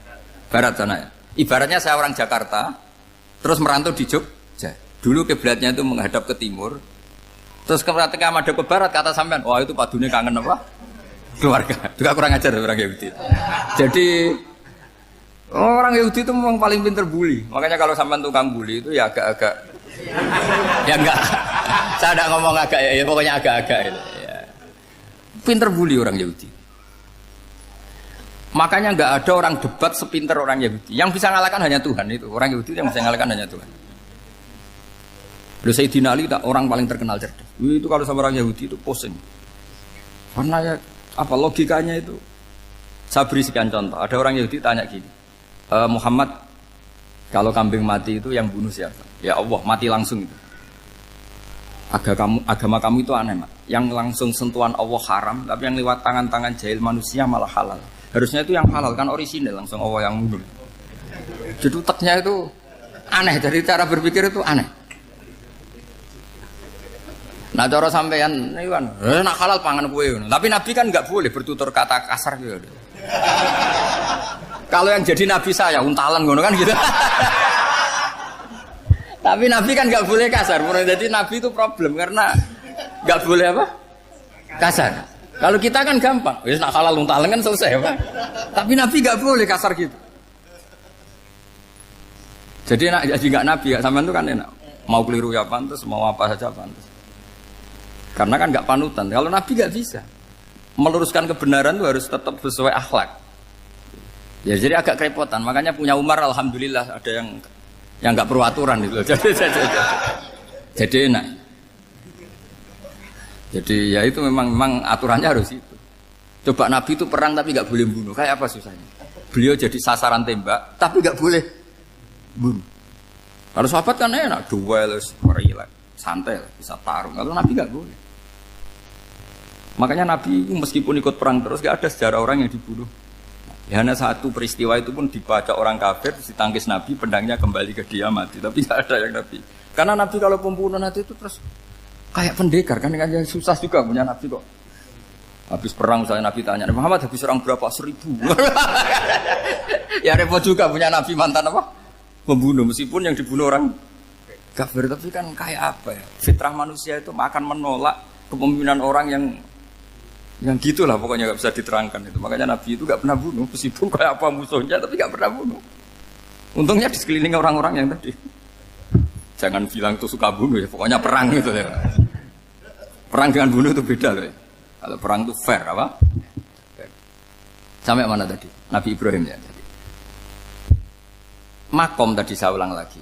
Barat sana ya. Ibaratnya saya orang Jakarta, terus merantau di Jogja. Dulu kiblatnya itu menghadap ke timur. Terus ketika madhab ke barat, kata sampean, wah itu padunya kangen apa? Keluarga. Juga kurang ajar orang Yahudi. Jadi orang Yahudi itu memang paling pinter bully. Makanya kalau sampean tukang bully itu ya agak-agak, ya enggak. Saya tidak ngomong agak ya, pokoknya agak-agak. Ya. Pinter bully orang Yahudi. Makanya nggak ada orang debat sepinter orang Yahudi. Yang bisa ngalahkan hanya Tuhan itu. Orang Yahudi yang bisa ngalahkan hanya Tuhan. Lalu Sayyidina Ali orang paling terkenal cerdas. Itu kalau sama orang Yahudi itu pusing. Karena ya, apa logikanya itu? Saya beri sekian contoh. Ada orang Yahudi tanya gini, Muhammad, kalau kambing mati itu yang bunuh siapa? Ya Allah, mati langsung itu. Agama kamu itu aneh, Mak. Yang langsung sentuhan Allah haram, tapi yang lewat tangan-tangan jahil manusia malah halal. Harusnya itu yang halal kan orisinil, langsung Allah yang mundur. Jadi utaknya itu aneh, dari cara berpikir itu aneh. Nah cara sampean nak halal pangan kue, tapi Nabi kan nggak boleh bertutur kata kasar gitu. Kalau yang jadi Nabi saya untalan ngono kan gitu. Tapi Nabi kan nggak boleh kasar. Jadi Nabi itu problem karena nggak boleh apa? Kasar. Kalau kita kan gampang, wis nak halal untalan kan selesai apa? Tapi Nabi nggak boleh kasar gitu. Jadi enak jadi nggak Nabi, ya sampean itu kan enak. Mau keliru ya pantas, mau apa saja pantas. Karena kan nggak panutan. Kalau Nabi nggak bisa. Meluruskan kebenaran itu harus tetap sesuai akhlak. Ya jadi agak kerepotan. Makanya punya Umar alhamdulillah ada yang nggak perlu aturan itu. Jadi enak. Jadi ya itu memang aturannya harus itu. Coba Nabi itu perang tapi nggak boleh bunuh. Kayak apa susahnya? Beliau jadi sasaran tembak tapi nggak boleh bunuh. Kalau sahabat kan enak, duel, relax, santai, bisa tarung. Kalau Nabi nggak boleh. Makanya Nabi meskipun ikut perang terus nggak ada sejarah orang yang dibunuh. Ya, hanya satu peristiwa itu pun dibaca orang kafir, ditangkis Nabi, pedangnya kembali ke dia mati. Tapi nggak ada yang Nabi. Karena Nabi kalau pembunuh nanti itu terus kayak pendekar kan, yang susah juga punya Nabi kok. Habis perang misalnya Nabi tanya, Muhammad habis perang berapa? 1000. Ya repot juga punya Nabi mantan apa? Pembunuh, meskipun yang dibunuh orang kafir, tapi kan kayak apa ya? Fitrah manusia itu akan menolak kepemimpinan orang yang gitulah pokoknya nggak bisa diterangkan itu. Makanya Nabi itu nggak pernah bunuh, meskipun kayak apa musuhnya, tapi nggak pernah bunuh. Untungnya di sekeliling orang-orang yang tadi. Jangan bilang itu suka bunuh ya, pokoknya perang gitu ya. Perang dengan bunuh itu beda loh ya. Kalau perang itu fair apa? Fair. Sampai mana tadi? Nabi Ibrahim ya tadi. Makom tadi saya ulang lagi.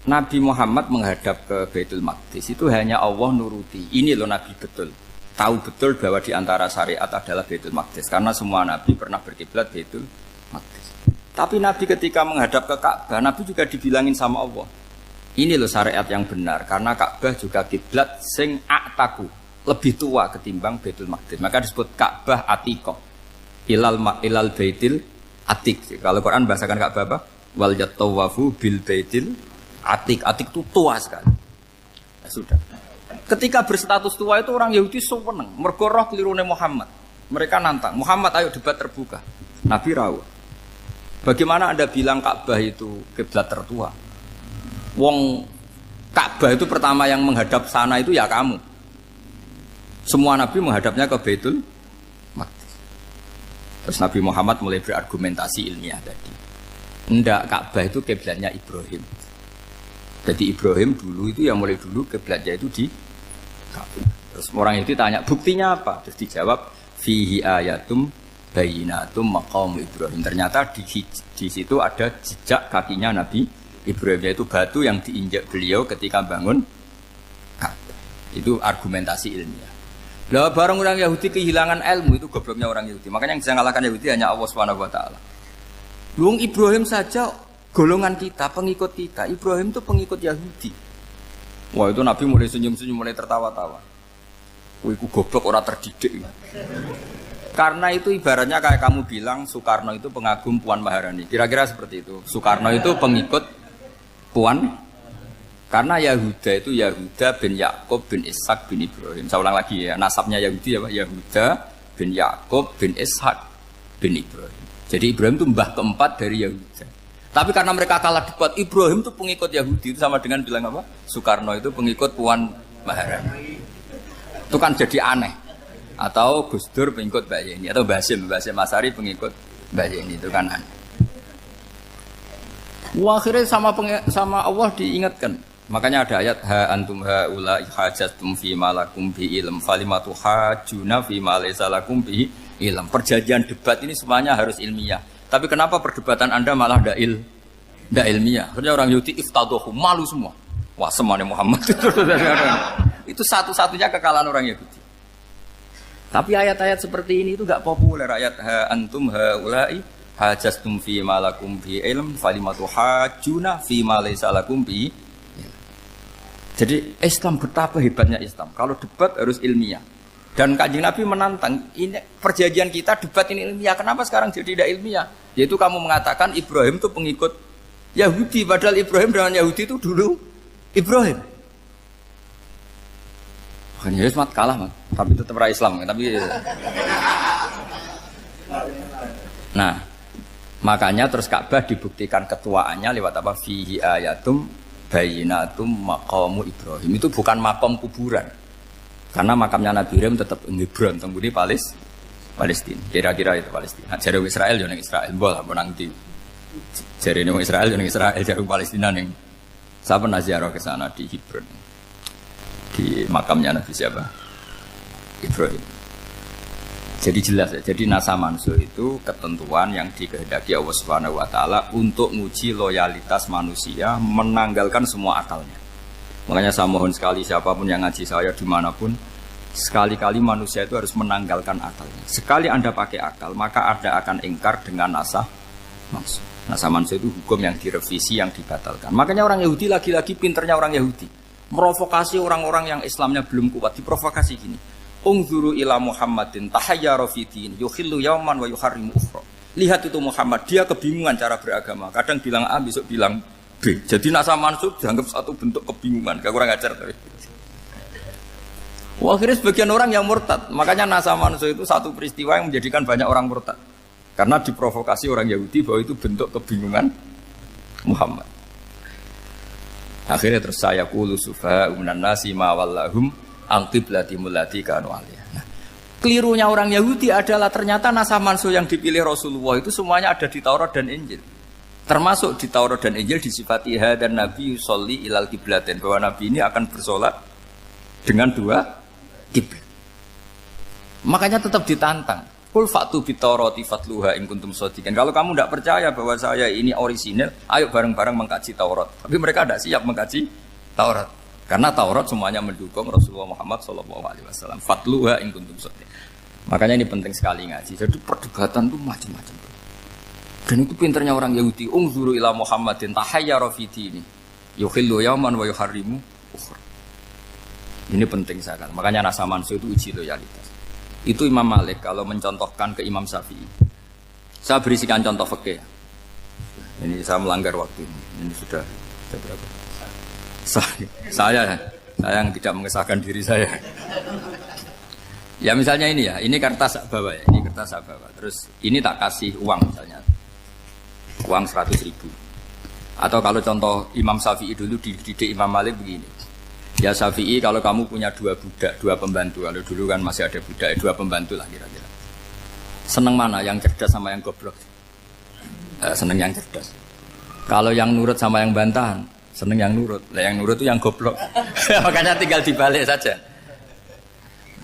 Nabi Muhammad menghadap ke Baitul Maqdis itu hanya Allah nuruti. Ini loh Nabi betul. Tahu betul bahwa di antara syariat adalah Baitul Maqdis. Karena semua Nabi pernah berkiblat Baitul Maqdis. Tapi Nabi ketika menghadap ke Ka'bah, Nabi juga dibilangin sama Allah. Ini loh syariat yang benar, karena Ka'bah juga kiblat sing a'taku, lebih tua ketimbang Baitul Maqdis. Maka disebut Ka'bah Atiqah. Ilal Baitil Atiq. Kalau Quran bahasakan Ka'bah apa? Wal yatawafu bil Baitil Atiq. Atiq itu tua sekali. Ya, sudah. Ketika berstatus tua itu orang Yahudi seneng, mergo roh kelirune Muhammad. Mereka nantang, Muhammad ayo debat terbuka. Nabi rawuh. Bagaimana Anda bilang Ka'bah itu kiblat tertua? Wong Ka'bah itu pertama yang menghadap sana itu ya kamu. Semua Nabi menghadapnya ke Baitul Maqdis. Terus Nabi Muhammad mulai berargumentasi ilmiah tadi. Enggak, Ka'bah itu kiblatnya Ibrahim. Jadi Ibrahim dulu itu yang mulai dulu kiblatnya itu di Ka'bah. Terus orang itu tanya, buktinya apa? Terus dijawab, fihi ayatum bayinatum maqam Ibrahim. Ternyata di situ ada jejak kakinya Nabi Ibrahim, yaitu batu yang diinjak beliau ketika bangun Ka'bah. Itu argumentasi ilmiah. Lah barang orang Yahudi kehilangan ilmu, itu gobloknya orang Yahudi. Makanya yang bisa mengalahkan Yahudi hanya Allah Subhanahu wa taala. Luang Ibrahim saja golongan kita, pengikut kita. Ibrahim itu pengikut Yahudi. Wah, itu Nabi mulai senyum-senyum, mulai tertawa-tawa. Wih, ku goblok orang terdidik. Karena itu ibaratnya kayak kamu bilang Soekarno itu pengagum Puan Maharani. Kira-kira seperti itu. Soekarno itu pengikut Puan. Karena Yahuda itu Yahuda bin Yakub bin Ishak bin Ibrahim. Saya ulang lagi ya, nasabnya Yahudi ya Pak. Yahuda bin Yakub bin Ishak bin Ibrahim. Jadi Ibrahim itu mbah keempat dari Yahuda. Tapi karena mereka kalah debat, Ibrahim itu pengikut Yahudi. Itu sama dengan bilang apa? Soekarno itu pengikut Puan Maharani. Itu kan jadi aneh. Atau Gus Dur pengikut Mbak Yeni, atau Basim Masari pengikut Mbak Yeni, itu kan aneh. Wah, akhirnya sama Allah diingatkan. Makanya ada ayat ha antum haula hajatum fi ma lakum bi ilm falimatu hajuna fi ma laysa lakum bi ilm. Perjanjian debat ini semuanya harus ilmiah. Tapi kenapa perdebatan Anda malah ndak ilmiah? Akhirnya orang Yahudi iftadohu, malu semua. Wah, semuanya Muhammad itu satu-satunya kekalahan orang Yahudi. Tapi ayat-ayat seperti ini itu enggak populer. Ayat ha antum haula'i hajastum fi ma lakum bi ilm falimatu hajuna fi ma laysa lakum bi. Jadi Islam, betapa hebatnya Islam. Kalau debat harus ilmiah. Dan Kanjeng Nabi menantang, ini perjanjian kita debat ini ilmiah. Kenapa sekarang jadi tidak ilmiah? Yaitu kamu mengatakan Ibrahim itu pengikut Yahudi, padahal Ibrahim dengan Yahudi itu dulu Ibrahim. Makanya Yesus kalah, man. Tapi tetap ra Islam. Tapi nah, makanya terus Ka'bah dibuktikan ketuaannya lewat apa? Fihi ayatum bayinatum maqamu Ibrahim. Itu bukan makam kuburan. Karena makamnya Nabi Ibrahim tetap Hebron, temudi Palestina. Kira-kira itu Palestina. Jare Israel yo ning Israel, mbah menang di. Jare ning Israel yo ning Israel, jare Palestina ning. Saya pernah ziarah ke sana di Hebron. Di makamnya Nabi siapa? Ibrahim. Jadi jelas ya. Jadi nasa mansur itu ketentuan yang dikehendaki Allah Subhanahu wa taala untuk menguji loyalitas manusia, menanggalkan semua akalnya. Makanya saya mohon sekali siapapun yang ngaji saya dimanapun, sekali-kali manusia itu harus menanggalkan akalnya. Sekali Anda pakai akal, maka Anda akan ingkar dengan nasa mansur. Nasa mansur itu hukum yang direvisi, yang dibatalkan. Makanya orang Yahudi lagi-lagi pinternya orang Yahudi. Merovokasi orang-orang yang Islamnya belum kuat, diprovokasi gini. Ungzuru ila Muhammadin tahayyara fi din yukhillu yawman wa yuharrimu ukhra. Lihat itu Muhammad, dia kebingungan cara beragama. Kadang bilang A, besok bilang B. Jadi nasa mansur dianggap satu bentuk kebingungan. Gak kurang ajar tapi. Wah, akhirnya sebagian orang yang murtad. Makanya nasa mansur itu satu peristiwa yang menjadikan banyak orang murtad. Karena diprovokasi orang Yahudi bahwa itu bentuk kebingungan Muhammad. Akhirnya terus saya qulu sufaha minan nasi ma wallahum an qiblatimul lati kanu alaiha. Nah, kelirunya orang Yahudi adalah ternyata nasa mansur yang dipilih Rasulullah itu semuanya ada di Taurat dan Injil. Termasuk di Taurat dan Injil disifati dan Nabi yusolli ilal qiblatain, bahwa Nabi ini akan bersolat dengan dua kiblat. Makanya tetap ditantang. Qul fa'tu bit-taurati fatluha in kuntum shadiqin. Kalau kamu tidak percaya bahwa saya ini orisinil, ayo bareng-bareng mengkaji Taurat. Tapi mereka tidak siap mengkaji Taurat. Karena Taurat semuanya mendukung Rasulullah Muhammad SAW. Fatluha in kuntum shadiqin. Makanya ini penting sekali ngaji. Jadi perdebatan itu macam-macam. Dan itu pinternya orang Yahudi. Ungzuru ila Muhammadin tahayyara fi dini yukhillu yawman wa yuharrimu ukhra. Ini penting sekali. Makanya nasa mansur itu uji loyalitas. Itu Imam Malik kalau mencontohkan ke Imam Syafi'i. Saya berisikan contoh fikih. Ini saya melanggar waktu ini. Ini sudah berapa? Saya yang tidak mengesahkan diri saya. Ya misalnya ini ya, ini kertas sak bawa ya, ini kertas sak bawa. Terus ini tak kasih uang misalnya, uang 100.000. Atau kalau contoh Imam Syafi'i dulu dididik Imam Malik begini. Ya Syafi'i kalau kamu punya 2 budak, 2 pembantu, kalau dulu kan masih ada budak, 2 pembantu lah kira-kira. Seneng mana, yang cerdas sama yang goblok? Seneng yang cerdas. Kalau yang nurut sama yang bantahan, seneng yang nurut. Lah yang nurut itu yang goblok. Makanya tinggal dibalik saja.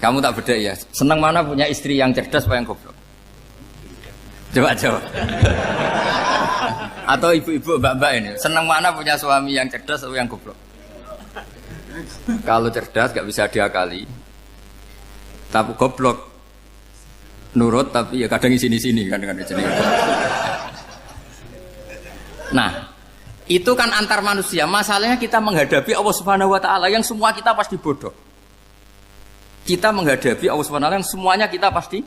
Kamu tak beda ya. Seneng mana punya istri yang cerdas apa yang goblok? Coba. Atau ibu-ibu mbak-mbak ini, seneng mana punya suami yang cerdas atau yang goblok? Kalau cerdas gak bisa diakali. Tapi goblok nurut tapi ya kadang sini-sini kan dengan sini. Nah, itu kan antar manusia. Masalahnya kita menghadapi Allah Subhanahu wa taala yang semua kita pasti bodoh. Kita menghadapi Allah Subhanahu wa taala yang semuanya kita pasti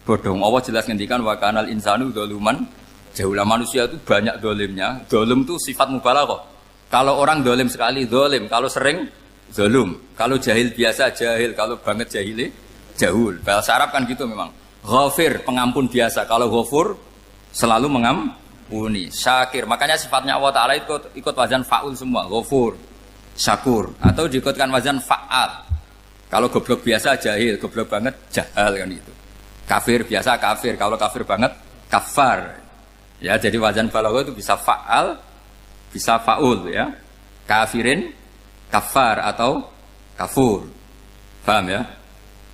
bodoh. Allah jelas ngendikan wa kanal insanu dzaluman jahula. Manusia itu banyak dolimnya. Dolim itu sifat mubalaghah. Kalau orang dolim sekali dolim, kalau sering zalum, kalau jahil biasa jahil, kalau banget jahili jahul. Bahasa Arab kan gitu memang. Ghafir pengampun biasa, kalau ghafur selalu mengampuni. Syakir, makanya sifatnya Allah Taala ikut wazan faul semua. Ghafur, syakur, atau diikutkan wazan faal. Kalau goblok biasa jahil, goblok banget jahal kan itu. Kafir biasa kafir, kalau kafir banget kafar. Ya, jadi wazan balaghah itu bisa faal, bisa faul ya. Kafirin, kafar atau kafur. Paham ya?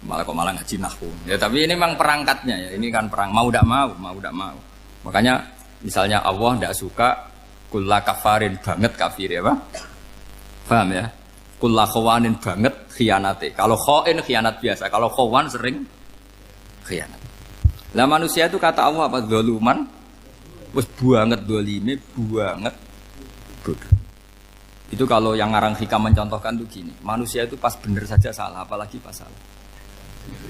Malah ngaji nahwu. Ya tapi ini memang perangkatnya ya. Ini kan perang mau tidak mau. Makanya misalnya Allah tidak suka kulla kafarin banget kafir ya, Pak. Paham ya? Kulla khawanin banget khianate. Kalau khain khianat biasa, kalau khawan sering khianat. Lah manusia itu kata Allah apa? Zaluman. Wis banget dolime, banget bodoh. Itu kalau yang ngarang hikam mencontohkan tuh gini, manusia itu pas bener saja salah, apalagi pas salah.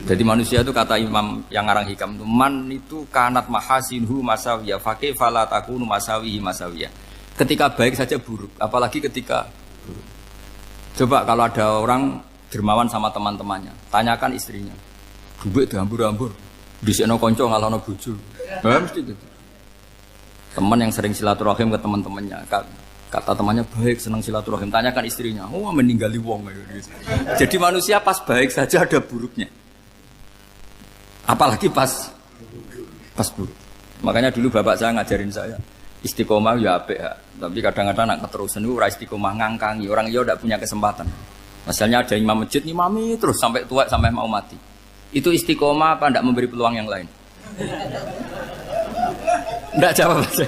Jadi manusia itu kata Imam yang ngarang hikam itu, man itu kanat mahasinhu masawiyah, fakih fala takunu masawihi masawiyah. Ketika baik saja buruk, apalagi ketika buruk. Coba kalau ada orang dermawan sama teman-temannya, tanyakan istrinya, duit dihambur-hambur, disekno konco ngalono bojo. Mesti gitu. Teman yang sering silaturahim ke teman-temannya, kata temannya baik, senang silaturahim, tanyakan istrinya, oh meninggali wong. Jadi manusia pas baik saja ada buruknya, apalagi pas buruk. Makanya dulu bapak saya ngajarin saya istiqomah ya apik ya, tapi kadang-kadang nak keterusan itu ora istiqomah ngangkangi orang dia tidak punya kesempatan. Misalnya ada imam masjid ngimami terus sampai tua sampai mau mati, itu istiqomah apa tidak memberi peluang yang lain? Tidak jawab saja.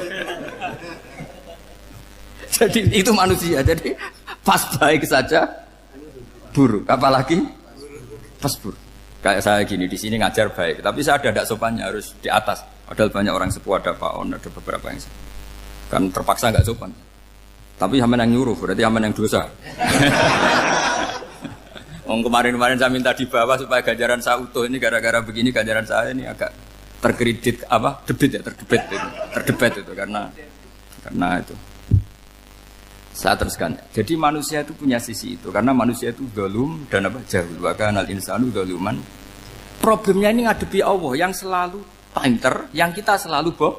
Jadi itu manusia. Jadi pas baik saja buruk, apalagi pas buruk. Kayak saya gini di sini ngajar baik, tapi saya ada tidak sopannya harus di atas. Padahal banyak orang sepuh, ada Pak On, ada beberapa yang kan terpaksa nggak sopan. Tapi sama yang nyuruh, berarti sama yang dosa. Kemarin saya minta di bawah supaya ganjaran saya utuh. Ini gara-gara begini ganjaran saya ini agak terkredit terdebat itu karena itu. Saya teruskan. Jadi manusia itu punya sisi itu karena manusia itu dzalum dan jahul. Wa kanal insanu dzaluman. Problemnya ini ngadepi Allah yang selalu pinter, yang kita selalu bodoh.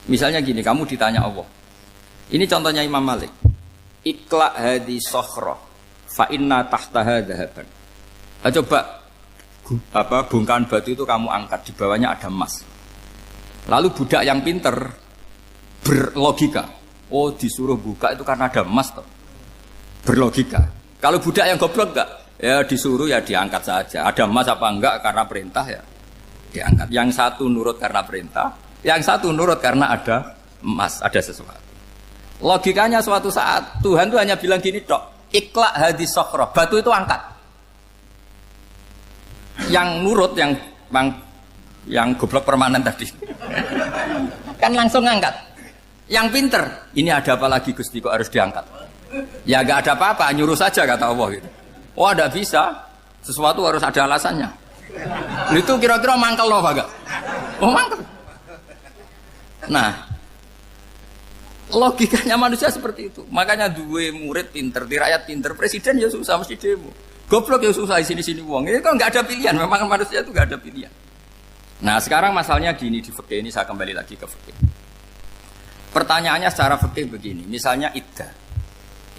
Misalnya gini, kamu ditanya Allah. Ini contohnya Imam Malik. Ikla hadi sokhroh fa inna tahtaha dhahaban. Coba bongkahan batu itu kamu angkat, di bawahnya ada emas. Lalu budak yang pinter berlogika, oh disuruh buka itu karena ada emas toh. Berlogika. Kalau budak yang goblok enggak, ya disuruh ya diangkat saja. Ada emas apa enggak karena perintah ya diangkat. Yang satu nurut karena perintah, yang satu nurut karena ada emas, ada sesuatu. Logikanya suatu saat Tuhan tuh hanya bilang gini dok, ikla hadis sokhroh, batu itu angkat. Yang nurut yang goblok permanen tadi kan langsung angkat. Yang pinter, ini ada apa lagi Gusti kok harus diangkat? Ya gak ada apa-apa, nyuruh saja kata Allah gitu. Oh ada bisa, sesuatu harus ada alasannya. Itu kira-kira mangkel loh agak. Oh mangkel. Nah, logikanya manusia seperti itu. Makanya dua murid pinter, di rakyat pinter, presiden ya susah mesti demo. Goblok ya susah sini wong. Ini kan nggak ada pilihan. Memang manusia itu nggak ada pilihan. Nah sekarang masalahnya gini di fikih ini saya kembali lagi ke fikih. Pertanyaannya secara fikih begini. Misalnya iddah.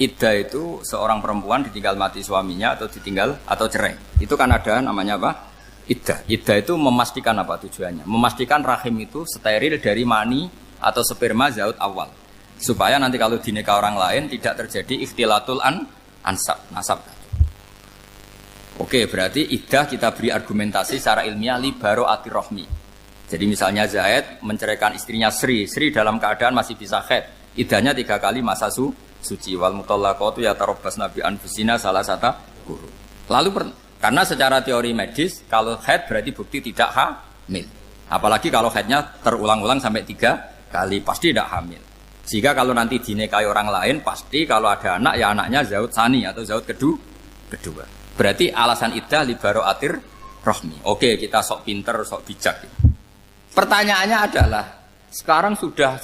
Iddah itu seorang perempuan ditinggal mati suaminya atau ditinggal atau cerai. Itu kan ada namanya apa? Iddah. Iddah itu memastikan apa tujuannya? Memastikan rahim itu steril dari mani atau sperma zaut awal. Supaya nanti kalau dinikah orang lain tidak terjadi ikhtilatul nasab. Oke, berarti iddah kita beri argumentasi secara ilmiah li baro'atir rohmi. Jadi misalnya Zaid menceraikan istrinya Sri dalam keadaan masih bisa haid. Iddahnya 3 kali masa suci. Wal mutallaqatu yatarabbasna bi anfusina salasata quru. Lalu karena secara teori medis kalau haid berarti bukti tidak hamil. Apalagi kalau haidnya terulang-ulang sampai 3 kali pasti tidak hamil. Sehingga kalau nanti dinikahi orang lain pasti kalau ada anak ya anaknya zaud sani atau zaud kedua. Berarti alasan iddah li baro'atir rohmi. Oke, kita sok pinter, sok bijak. Pertanyaannya adalah, sekarang sudah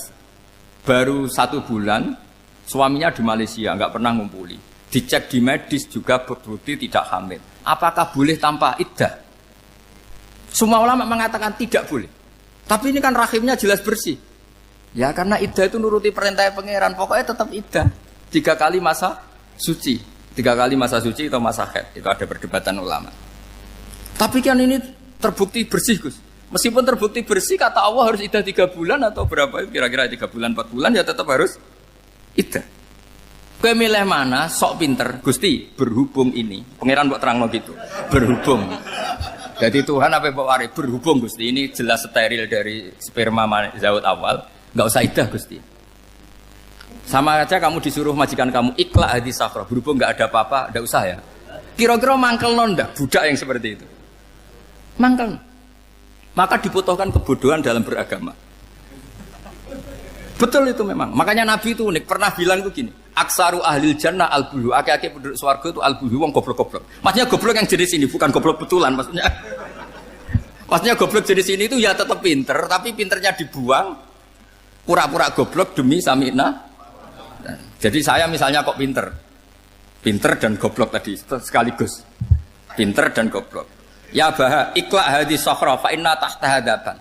baru 1 bulan, suaminya di Malaysia, nggak pernah ngumpuli. Dicek di medis juga berbukti tidak hamil. Apakah boleh tanpa iddah? Semua ulama mengatakan tidak boleh. Tapi ini kan rahimnya jelas bersih. Ya karena iddah itu nuruti perintah pangeran, pokoknya tetap iddah. 3 kali masa suci. 3 kali masa suci atau masa haid. Itu ada perdebatan ulama. Tapi kan ini terbukti bersih, Gus. Meskipun terbukti bersih, kata Allah harus iddah 3 bulan atau berapa? Kira-kira 3 bulan, 4 bulan ya tetap harus iddah. Kowe milih mana? Sok pinter. Gusti, berhubung ini. Pangeran mbok terangno gitu. Berhubung. Jadi Tuhan apa mbok wari? Berhubung Gusti. Ini jelas steril dari sperma zaut awal. Enggak usah iddah Gusti. Sama aja kamu disuruh majikan kamu ikhla hadis safra, berhubung nggak ada apa-apa, nggak usah ya. Kira-kira mangkel nonda budak yang seperti itu. Mangkel. Maka dibutuhkan kebodohan dalam beragama. Betul itu memang. Makanya Nabi itu unik, pernah bilang itu gini, aksaru ahlil jannah al-bulu, aki-aki penduduk swarga itu al-bulu, wong goblok-goblok. Maksudnya goblok yang jenis ini, bukan goblok betulan maksudnya. Maksudnya goblok jenis ini itu ya tetap pinter, tapi pinternya dibuang, pura-pura goblok demi sami'na. Jadi saya misalnya kok pinter dan goblok tadi sekaligus, pinter dan goblok. Ya bah, ikhla hadis sokhra fa inna tahta hadapan.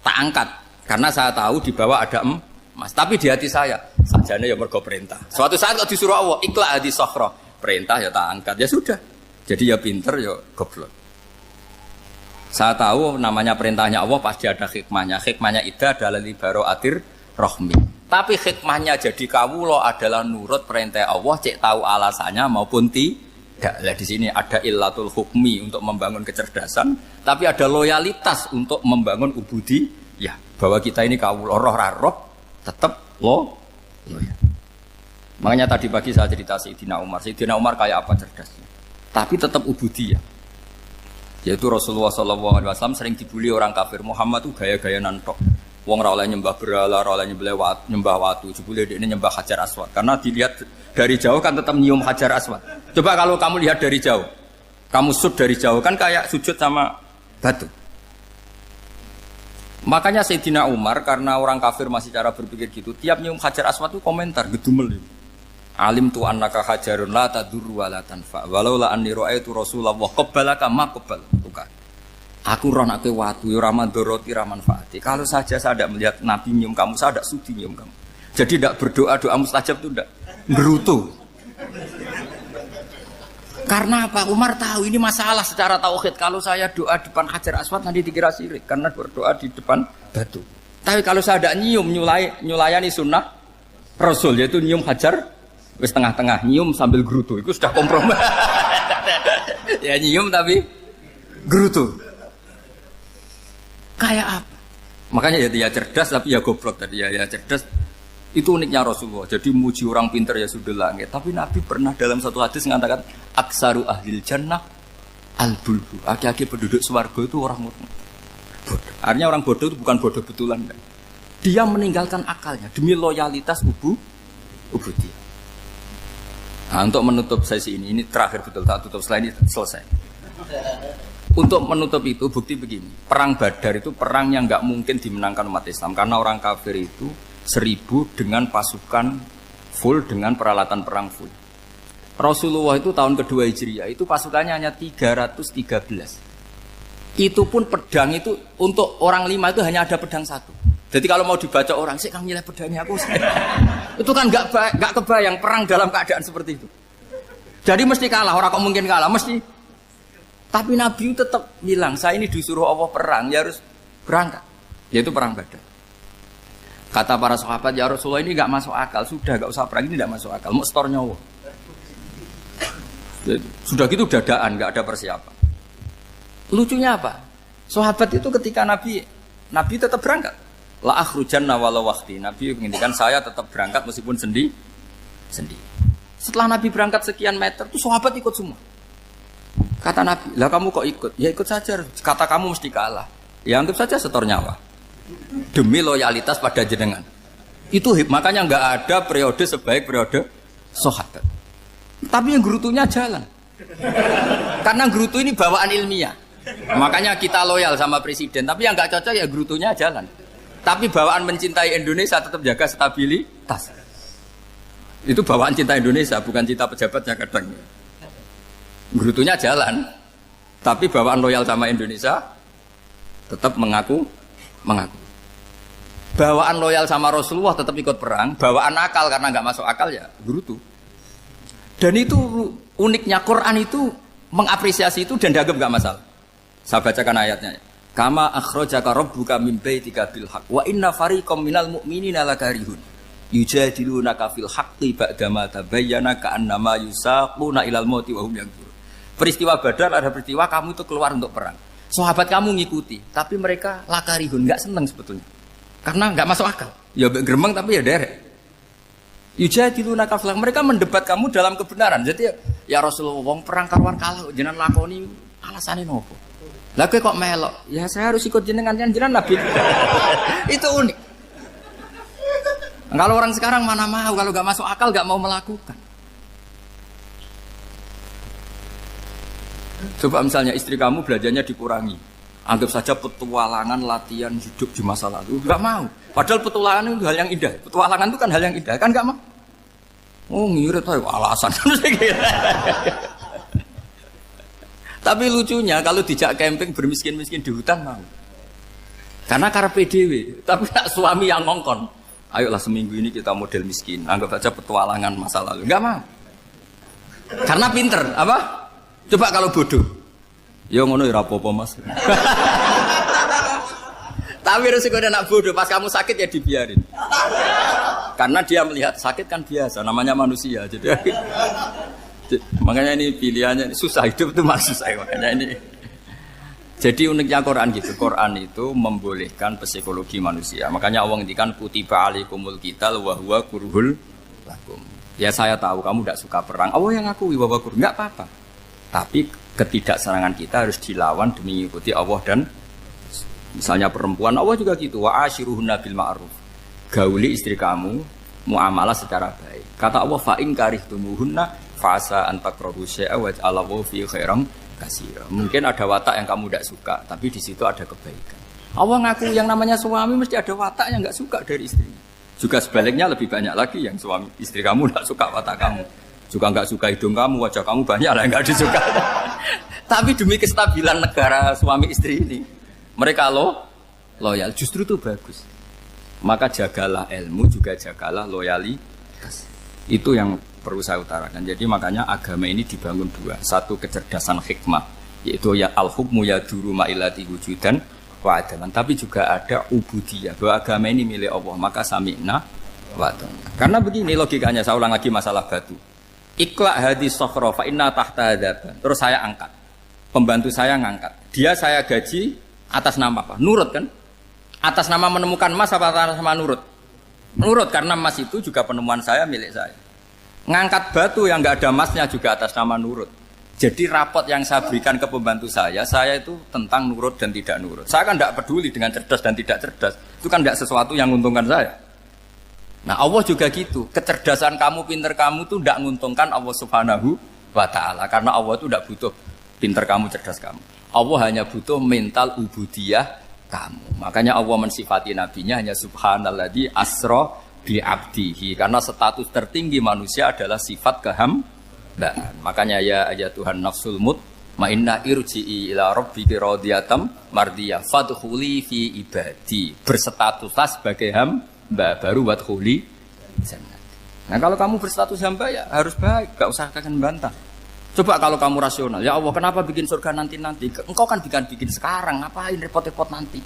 Tak angkat karena saya tahu di bawah ada emas. Tapi di hati saya sajane ya mergo perintah. Suatu saat kok disuruh Allah ikhla hadis sokhra, perintah ya tak angkat ya sudah. Jadi ya pinter ya goblok. Saya tahu namanya perintahnya Allah pasti ada hikmahnya. Hikmahnya iddah adalah li baro'atir rohmi. Tapi hikmahnya jadi kawula adalah nurut perintah Allah, cek tahu alasannya maupun tidak. Lah di sini ada illatul hukmi untuk membangun kecerdasan, tapi ada loyalitas untuk membangun ubudi. Ya, bahwa kita ini kawula roh tetap loyal. Makanya tadi pagi saya cerita Sayyidina Umar. Sayyidina Umar kayak apa cerdasnya? Tapi tetap ubudi ya. Yaitu Rasulullah SAW sering dibully orang kafir. Muhammad tuh gaya-gaya nantok. Wong ora oleh nyembah berhala, ora oleh nyembah watu, jebule ini nyembah Hajar Aswad. Karena dilihat dari jauh kan tetap nyium Hajar Aswad. Coba kalau kamu lihat dari jauh, kamu sujud dari jauh kan kayak sujud sama batu. Makanya Sayyidina Umar karena orang kafir masih cara berpikir gitu, tiap nyium Hajar Aswad itu komentar gedumel. Alim tu annaka hajarun la tadurru wa la tanfa. Walau la anni ra'aitu Rasulullah qabbalaka ma qabbal. Aku roh nak watu, ya ramandoroti ramanfaati. Kalau saja saya tidak melihat Nabi nyium kamu, saya tidak sudi nyium kamu. Jadi tidak berdoa doa mustajab itu tidak berutuh. Karena apa? Umar tahu ini masalah secara tauhid. Kalau saya doa di depan Hajar Aswad nanti dikira syirik karena berdoa di depan batu. Tapi kalau saya tidak nyium nyulayani sunnah Rasul yaitu nyium Hajar, wis tengah-tengah nyium sambil gerutu. Itu sudah kompromi. Ya nyium tapi gerutu. Kayak apa? Makanya ya dia cerdas tapi ya goblok tadi ya cerdas. Itu uniknya Rasulullah. Jadi muji orang pintar ya sudah langit. Tapi Nabi pernah dalam satu hadis mengatakan aksaru ahlil jannah al-bulbu. Aki-aki penduduk swarga itu orang bodoh. Artinya orang bodoh itu bukan bodoh betulan. Dia meninggalkan akalnya demi loyalitas ubudiyah. Nah, untuk menutup sesi ini terakhir betul tak tutup setelah ini selesai. Untuk menutup itu bukti begini, perang Badar itu perang yang nggak mungkin dimenangkan umat Islam karena orang kafir itu 1000 dengan pasukan full dengan peralatan perang full. Rasulullah itu tahun kedua Hijriah itu pasukannya hanya 313. Itu pun pedang itu untuk orang 5 itu hanya ada pedang 1. Jadi kalau mau dibaca orang, sih Kang nyileh pedangnya aku. Itu kan nggak kebayang perang dalam keadaan seperti itu. Jadi mesti kalah, orang kok mungkin kalah, mesti. Tapi Nabi tetap bilang, saya ini disuruh Allah perang, ya harus berangkat. Yaitu perang Badar. Kata para sahabat, ya Rasulullah ini nggak masuk akal, sudah nggak usah perang, ini nggak masuk akal, mau setor nyawa. Sudah gitu dadaan, nggak ada persiapan. Lucunya apa? Sahabat itu ketika Nabi tetap berangkat. La akhrujanna walau waqti. Nabi menginginkan saya tetap berangkat meskipun sendi. Setelah Nabi berangkat sekian meter, tuh sahabat ikut semua. Kata Nabi, lah kamu kok ikut? Ya ikut saja. Kata kamu mesti kalah. Ya anggap saja setor nyawa. Demi loyalitas pada jenengan. Itu makanya nggak ada periode sebaik periode sahabat. Tapi yang gerutunya jalan. Karena gerutu ini bawaan ilmiah. Makanya kita loyal sama presiden. Tapi yang nggak cocok ya gerutunya jalan. Tapi bawaan mencintai Indonesia tetap jaga stabilitas. Itu bawaan cinta Indonesia, bukan cinta pejabatnya kadang. Gerutunya jalan. Tapi bawaan loyal sama Indonesia tetap mengaku. Bawaan loyal sama Rasulullah tetap ikut perang. Bawaan akal karena nggak masuk akal ya gerutu. Dan itu uniknya Quran itu mengapresiasi itu dan dianggap nggak masalah. Saya bacakan ayatnya. Kama akhrajaka rabbuka min baitika bil haqq wa inna fariqam minal mu'minina lakarihun yujadilunaka fil haqqi ba'dama tabayyana ka'annama yusaquna ilal mauti wa hum yanzurun. Peristiwa Badar ada peristiwa kamu itu keluar untuk perang. Sahabat kamu ngikuti, tapi mereka lakarihun, enggak senang sebetulnya. Karena enggak masuk akal. Ya gremeng tapi ya derek. Yujadilunaka fil haqq, mereka mendebat kamu dalam kebenaran. Jadi ya Rasulullah wong perang karuan kalah jenengan lakoni alasane nopo? Lah kok melok? Ya saya harus ikut jenengan Nabi. Itu unik. Kalau orang sekarang mana mau, kalau nggak masuk akal nggak mau melakukan. Coba misalnya istri kamu belajarnya dikurangi, anggap saja petualangan latihan hidup di masa lalu, nggak mau. Padahal petualangan itu hal yang indah. Petualangan itu kan hal yang indah, kan nggak mau? Oh ngirit aja alasan. Tapi lucunya kalau dijak camping bermiskin-miskin di hutan mau. Karena karpe dhewe, tapi nak suami yang ngongkon. Ayolah seminggu ini kita model miskin, anggap saja petualangan masa lalu. Enggak mau. Karena pinter, apa? Coba kalau bodoh. Ya ngono ya apa-apa Mas. Tapi resikonya nak bodoh, pas kamu sakit ya dibiarin. Karena dia melihat sakit kan biasa, namanya manusia. Makanya ini pilihannya susah, hidup itu masih susah makanya ini. Jadi uniknya Quran gitu. Quran itu membolehkan psikologi manusia. Makanya Allah ngendikan kutiba alaikumul qital wa huwa kurhul lakum. Ya saya tahu kamu tidak suka perang. Allah yang ngakui bahwa kurhul enggak apa-apa. Tapi ketidaksenangan kita harus dilawan demi mengikuti Allah dan misalnya perempuan Allah juga gitu. Wa ashiruhunna bil ma'ruf. Gauli istri kamu muamalah secara baik. Kata Allah fa in karihtumuhunna fasa antakrahu syai'a wa ja'alallahu fi khairan katsira. Mungkin ada watak yang kamu tidak suka, tapi di situ ada kebaikan. Allah ngaku yang namanya suami mesti ada watak yang enggak suka dari istrinya. Juga sebaliknya lebih banyak lagi yang suami istri kamu tidak suka watak kamu. Juga enggak suka hidung kamu, wajah kamu banyak lah yang enggak disuka. Tapi demi kestabilan negara suami istri ini, mereka loyal, justru itu bagus. Maka jagalah ilmu, juga jagalah loyalitas. Itu yang perlu saya utarakan. Jadi makanya agama ini dibangun dua. Satu kecerdasan hikmah, yaitu ya al-hukmu ya duru ma'ilati wujudan wa adalan. Tapi juga ada ubudiyah, bahwa agama ini milik Allah. Maka sami'na wa ata'na. Karena begini logikanya, saya ulang lagi masalah batu. Iqla hadis sokhro fa inna tahta hadaba. Terus saya angkat. Pembantu saya ngangkat. Dia saya gaji atas nama apa? Nurut kan? Atas nama menemukan emas apa atas nama nurut? Nurut, karena emas itu juga penemuan saya, milik saya. Ngangkat batu yang nggak ada emasnya juga atas nama nurut. Jadi rapot yang saya berikan ke pembantu saya itu tentang nurut dan tidak nurut. Saya kan tidak peduli dengan cerdas dan tidak cerdas. Itu kan tidak sesuatu yang menguntungkan saya. Nah Allah juga gitu. Kecerdasan kamu, pinter kamu itu tidak menguntungkan Allah Subhanahu wa Ta'ala. Karena Allah itu tidak butuh pinter kamu, cerdas kamu. Allah hanya butuh mental ubudiyah kamu. Makanya Allah mensifati nabinya hanya subhanalladzi asra bi abdihi, karena status tertinggi manusia adalah sifat Makanya ya Tuhan nafsul mutmainnah irji'i ila rabbiki radhiyatam mardiyah fadkhuli fi ibadi. Berstatuslah sebagai hamba baru wadkhuli jannah. Nah, kalau kamu berstatus hamba ya harus baik, enggak usah kakek bantah. Coba kalau kamu rasional, ya Allah kenapa bikin surga nanti-nanti? Engkau kan bikin sekarang, ngapain repot-repot nanti?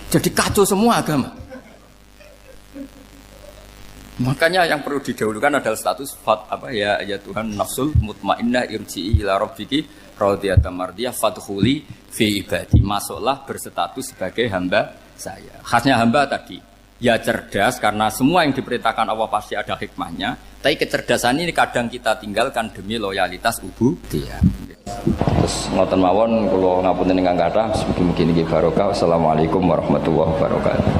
Jadi kacau semua agama. Makanya yang perlu didahulukan adalah status ya Tuhan nafsul mutmainnah irji'i ila rabbiki radhiyatam mardiyah fadkhuli fi ibadi. Masuklah berstatus sebagai hamba saya. Khasnya hamba tadi ya cerdas karena semua yang diperintahkan Allah pasti ada hikmahnya. Tapi kecerdasan ini kadang kita tinggalkan demi loyalitas ubudiyah. Terus ngoten mawon kula ngapunten ingkang kathah mugi-mugi niki barokah. Wassalamualaikum warahmatullahi wabarakatuh.